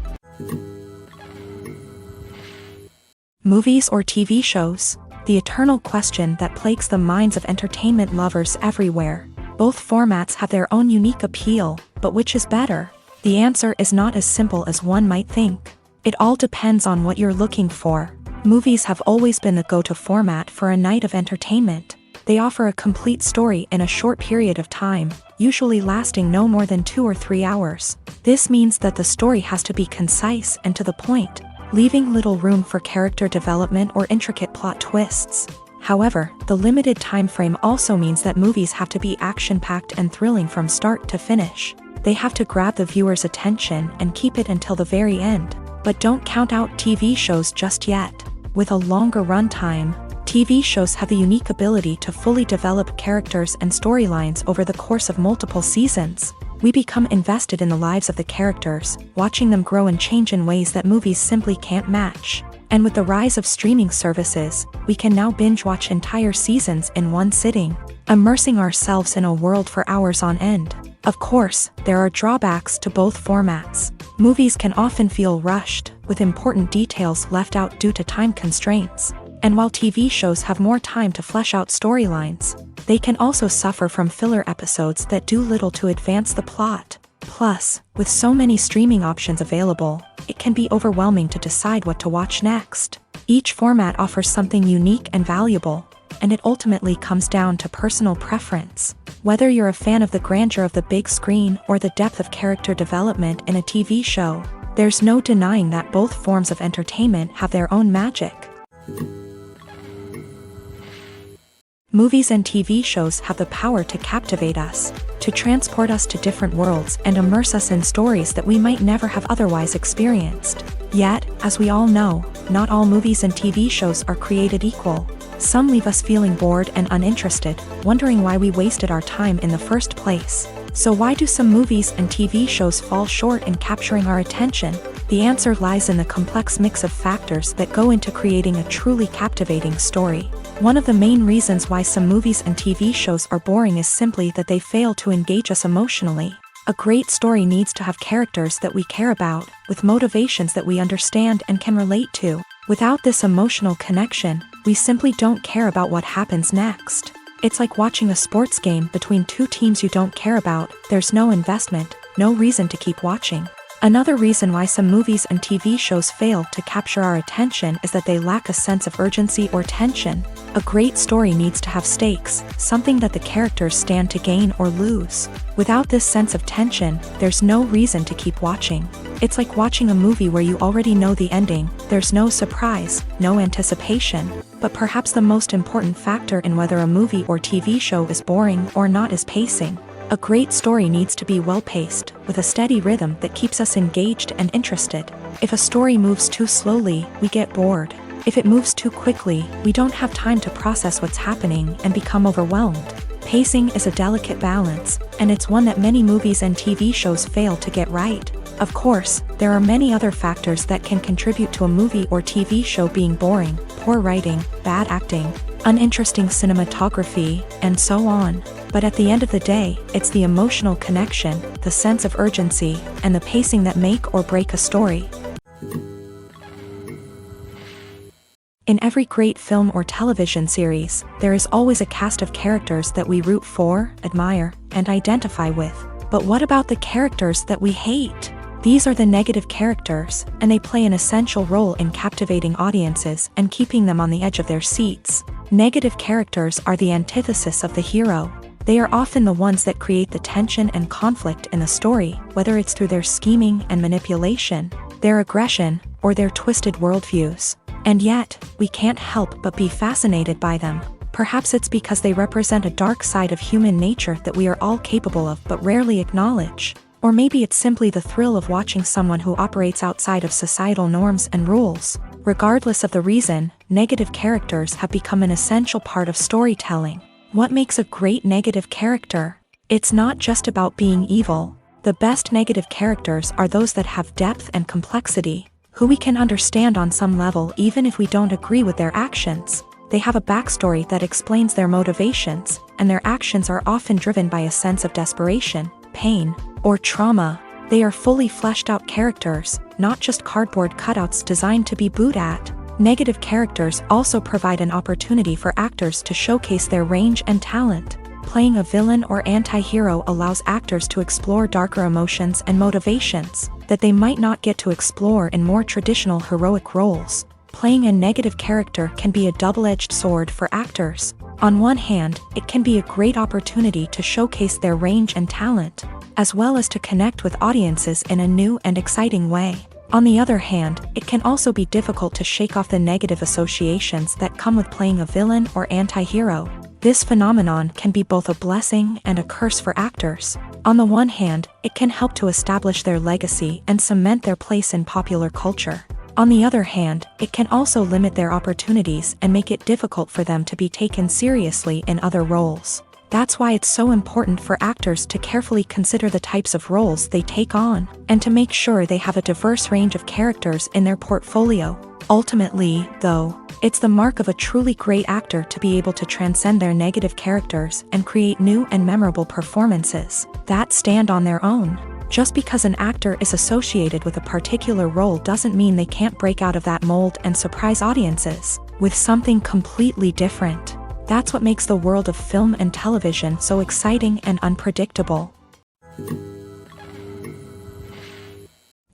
Movies or TV shows? The eternal question that plagues the minds of entertainment lovers everywhere. Both formats have their own unique appeal, but which is better? The answer is not as simple as one might think. It all depends on what you're looking for. Movies have always been the go-to format for a night of entertainment. They offer a complete story in a short period of time, usually lasting no more than 2 or 3 hours. This means that the story has to be concise and to the point, leaving little room for character development or intricate plot twists. However, the limited time frame also means that movies have to be action-packed and thrilling from start to finish. They have to grab the viewer's attention and keep it until the very end. But don't count out TV shows just yet. With a longer runtime, TV shows have the unique ability to fully develop characters and storylines over the course of multiple seasons. We become invested in the lives of the characters, watching them grow and change in ways that movies simply can't match. And with the rise of streaming services, we can now binge-watch entire seasons in one sitting, immersing ourselves in a world for hours on end. Of course, there are drawbacks to both formats. Movies can often feel rushed, with important details left out due to time constraints. And while TV shows have more time to flesh out storylines, they can also suffer from filler episodes that do little to advance the plot. Plus, with so many streaming options available, it can be overwhelming to decide what to watch next. Each format offers something unique and valuable, and it ultimately comes down to personal preference. Whether you're a fan of the grandeur of the big screen or the depth of character development in a TV show, there's no denying that both forms of entertainment have their own magic. Movies and TV shows have the power to captivate us, to transport us to different worlds and immerse us in stories that we might never have otherwise experienced. Yet, as we all know, not all movies and TV shows are created equal. Some leave us feeling bored and uninterested, wondering why we wasted our time in the first place. So why do some movies and TV shows fall short in capturing our attention? The answer lies in the complex mix of factors that go into creating a truly captivating story. One of the main reasons why some movies and TV shows are boring is simply that they fail to engage us emotionally. A great story needs to have characters that we care about, with motivations that we understand and can relate to. Without this emotional connection, we simply don't care about what happens next. It's like watching a sports game between two teams you don't care about. There's no investment, no reason to keep watching. Another reason why some movies and TV shows fail to capture our attention is that they lack a sense of urgency or tension. A great story needs to have stakes, something that the characters stand to gain or lose. Without this sense of tension, there's no reason to keep watching. It's like watching a movie where you already know the ending. There's no surprise, no anticipation. But perhaps the most important factor in whether a movie or TV show is boring or not is pacing. A great story needs to be well-paced, with a steady rhythm that keeps us engaged and interested. If a story moves too slowly, we get bored. If it moves too quickly, we don't have time to process what's happening and become overwhelmed. Pacing is a delicate balance, and it's one that many movies and TV shows fail to get right. Of course, there are many other factors that can contribute to a movie or TV show being boring: poor writing, bad acting, uninteresting cinematography, and so on. But at the end of the day, it's the emotional connection, the sense of urgency, and the pacing that make or break a story. In every great film or television series, there is always a cast of characters that we root for, admire, and identify with. But what about the characters that we hate? These are the negative characters, and they play an essential role in captivating audiences and keeping them on the edge of their seats. Negative characters are the antithesis of the hero. They are often the ones that create the tension and conflict in the story, whether it's through their scheming and manipulation, their aggression, or their twisted worldviews. And yet, we can't help but be fascinated by them. Perhaps it's because they represent a dark side of human nature that we are all capable of but rarely acknowledge. Or maybe it's simply the thrill of watching someone who operates outside of societal norms and rules. Regardless of the reason, negative characters have become an essential part of storytelling. What makes a great negative character? It's not just about being evil. The best negative characters are those that have depth and complexity, who we can understand on some level even if we don't agree with their actions. They have a backstory that explains their motivations, and their actions are often driven by a sense of desperation, pain, or trauma. They are fully fleshed out characters, not just cardboard cutouts designed to be booed at. Negative characters also provide an opportunity for actors to showcase their range and talent. Playing a villain or anti-hero allows actors to explore darker emotions and motivations that they might not get to explore in more traditional heroic roles. Playing a negative character can be a double-edged sword for actors. On one hand, it can be a great opportunity to showcase their range and talent, as well as to connect with audiences in a new and exciting way. On the other hand, it can also be difficult to shake off the negative associations that come with playing a villain or anti-hero. This phenomenon can be both a blessing and a curse for actors. On the one hand, it can help to establish their legacy and cement their place in popular culture. On the other hand, it can also limit their opportunities and make it difficult for them to be taken seriously in other roles. That's why it's so important for actors to carefully consider the types of roles they take on, and to make sure they have a diverse range of characters in their portfolio. Ultimately, though, it's the mark of a truly great actor to be able to transcend their negative characters and create new and memorable performances that stand on their own. Just because an actor is associated with a particular role doesn't mean they can't break out of that mold and surprise audiences with something completely different. That's what makes the world of film and television so exciting and unpredictable.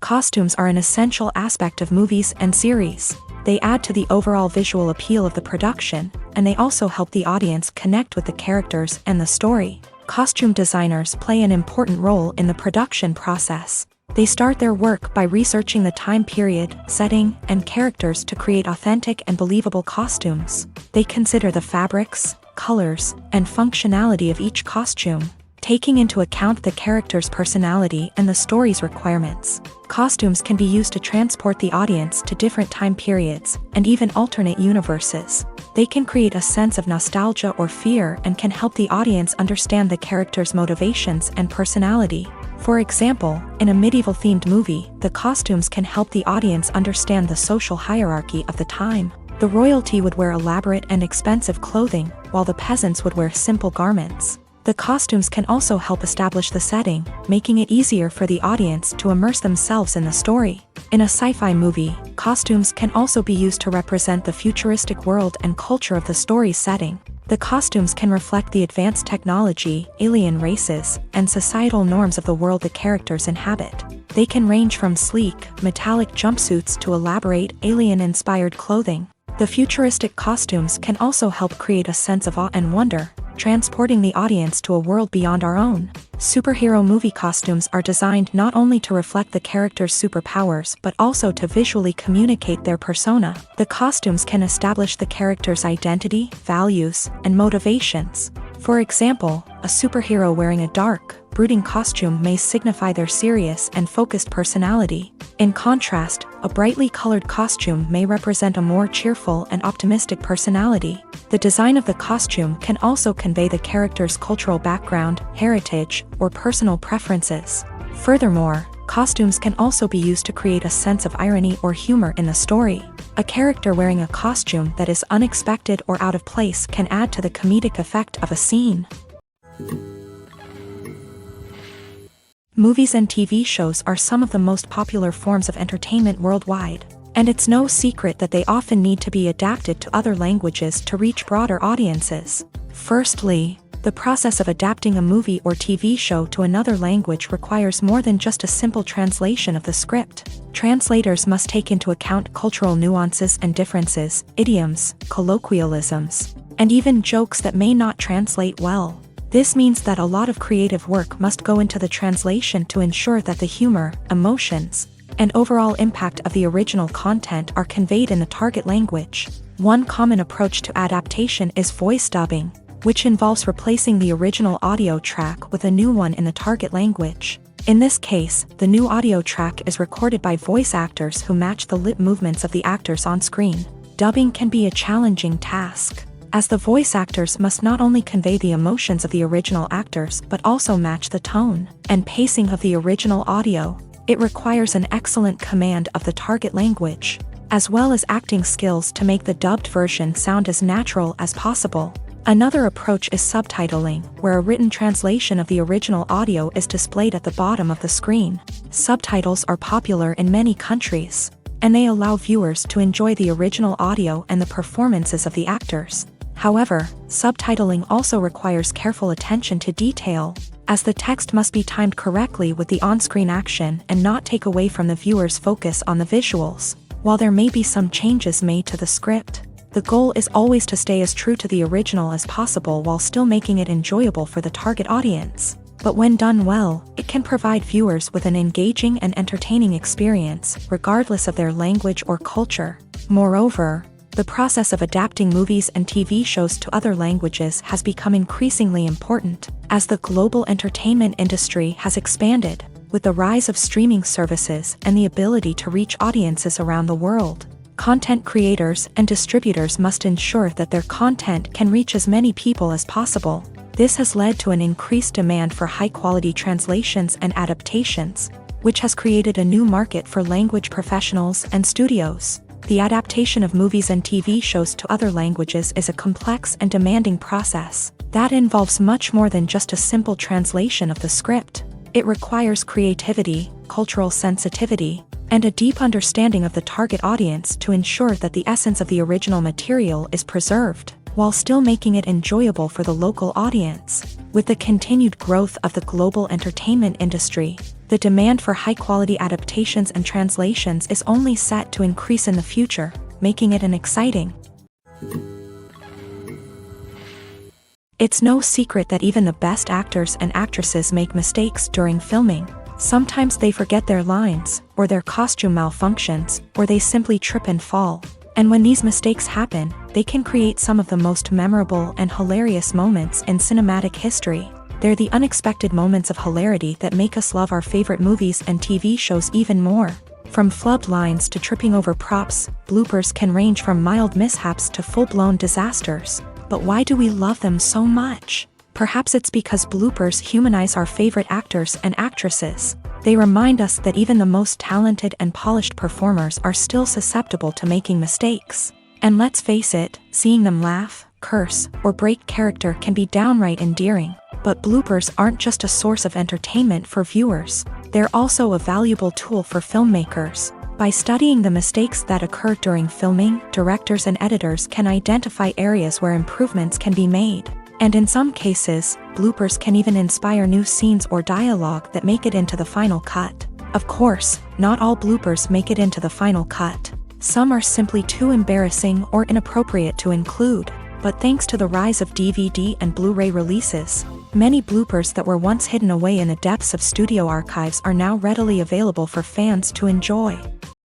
Costumes are an essential aspect of movies and series. They add to the overall visual appeal of the production, and they also help the audience connect with the characters and the story. Costume designers play an important role in the production process. They start their work by researching the time period, setting, and characters to create authentic and believable costumes. They consider the fabrics, colors, and functionality of each costume, taking into account the character's personality and the story's requirements. Costumes can be used to transport the audience to different time periods and even alternate universes. They can create a sense of nostalgia or fear and can help the audience understand the character's motivations and personality. For example, in a medieval-themed movie, the costumes can help the audience understand the social hierarchy of the time. The royalty would wear elaborate and expensive clothing, while the peasants would wear simple garments. The costumes can also help establish the setting, making it easier for the audience to immerse themselves in the story. In a sci-fi movie, costumes can also be used to represent the futuristic world and culture of the story's setting. The costumes can reflect the advanced technology, alien races, and societal norms of the world the characters inhabit. They can range from sleek, metallic jumpsuits to elaborate, alien-inspired clothing. The futuristic costumes can also help create a sense of awe and wonder, transporting the audience to a world beyond our own. Superhero movie costumes are designed not only to reflect the character's superpowers but also to visually communicate their persona. The costumes can establish the character's identity, values, and motivations. For example, a superhero wearing a dark, brooding costume may signify their serious and focused personality. In contrast, a brightly colored costume may represent a more cheerful and optimistic personality. The design of the costume can also convey the character's cultural background, heritage, or personal preferences. Furthermore, costumes can also be used to create a sense of irony or humor in the story. A character wearing a costume that is unexpected or out of place can add to the comedic effect of a scene. Movies and TV shows are some of the most popular forms of entertainment worldwide, and it's no secret that they often need to be adapted to other languages to reach broader audiences. Firstly, The process of adapting a movie or TV show to another language requires more than just a simple translation of the script. Translators must take into account cultural nuances and differences, idioms, colloquialisms, and even jokes that may not translate well. This means that a lot of creative work must go into the translation to ensure that the humor, emotions, and overall impact of the original content are conveyed in the target language. One common approach to adaptation is voice dubbing, which involves replacing the original audio track with a new one in the target language. In this case, the new audio track is recorded by voice actors who match the lip movements of the actors on screen. Dubbing can be a challenging task, as the voice actors must not only convey the emotions of the original actors but also match the tone and pacing of the original audio. It requires an excellent command of the target language, as well as acting skills to make the dubbed version sound as natural as possible. Another approach is subtitling, where a written translation of the original audio is displayed at the bottom of the screen. Subtitles are popular in many countries, and they allow viewers to enjoy the original audio and the performances of the actors. However, subtitling also requires careful attention to detail, as the text must be timed correctly with the on-screen action and not take away from the viewer's focus on the visuals. While there may be some changes made to the script, the goal is always to stay as true to the original as possible while still making it enjoyable for the target audience. But when done well, it can provide viewers with an engaging and entertaining experience, regardless of their language or culture. Moreover, the process of adapting movies and TV shows to other languages has become increasingly important, as the global entertainment industry has expanded, with the rise of streaming services and the ability to reach audiences around the world. Content creators and distributors must ensure that their content can reach as many people as possible. This has led to an increased demand for high-quality translations and adaptations, which has created a new market for language professionals and studios. The adaptation of movies and TV shows to other languages is a complex and demanding process that involves much more than just a simple translation of the script. It requires creativity, cultural sensitivity, and a deep understanding of the target audience to ensure that the essence of the original material is preserved, while still making it enjoyable for the local audience. With the continued growth of the global entertainment industry, the demand for high-quality adaptations and translations is only set to increase in the future, making it an exciting. It's no secret that even the best actors and actresses make mistakes during filming. Sometimes they forget their lines, or their costume malfunctions, or they simply trip and fall. And when these mistakes happen, they can create some of the most memorable and hilarious moments in cinematic history. They're the unexpected moments of hilarity that make us love our favorite movies and TV shows even more. From flubbed lines to tripping over props, bloopers can range from mild mishaps to full-blown disasters. But why do we love them so much? Perhaps it's because bloopers humanize our favorite actors and actresses. They remind us that even the most talented and polished performers are still susceptible to making mistakes. And let's face it, seeing them laugh, curse, or break character can be downright endearing. But bloopers aren't just a source of entertainment for viewers. They're also a valuable tool for filmmakers. By studying the mistakes that occur during filming, directors and editors can identify areas where improvements can be made. And in some cases, bloopers can even inspire new scenes or dialogue that make it into the final cut. Of course, not all bloopers make it into the final cut. Some are simply too embarrassing or inappropriate to include. But thanks to the rise of DVD and Blu-ray releases, many bloopers that were once hidden away in the depths of studio archives are now readily available for fans to enjoy.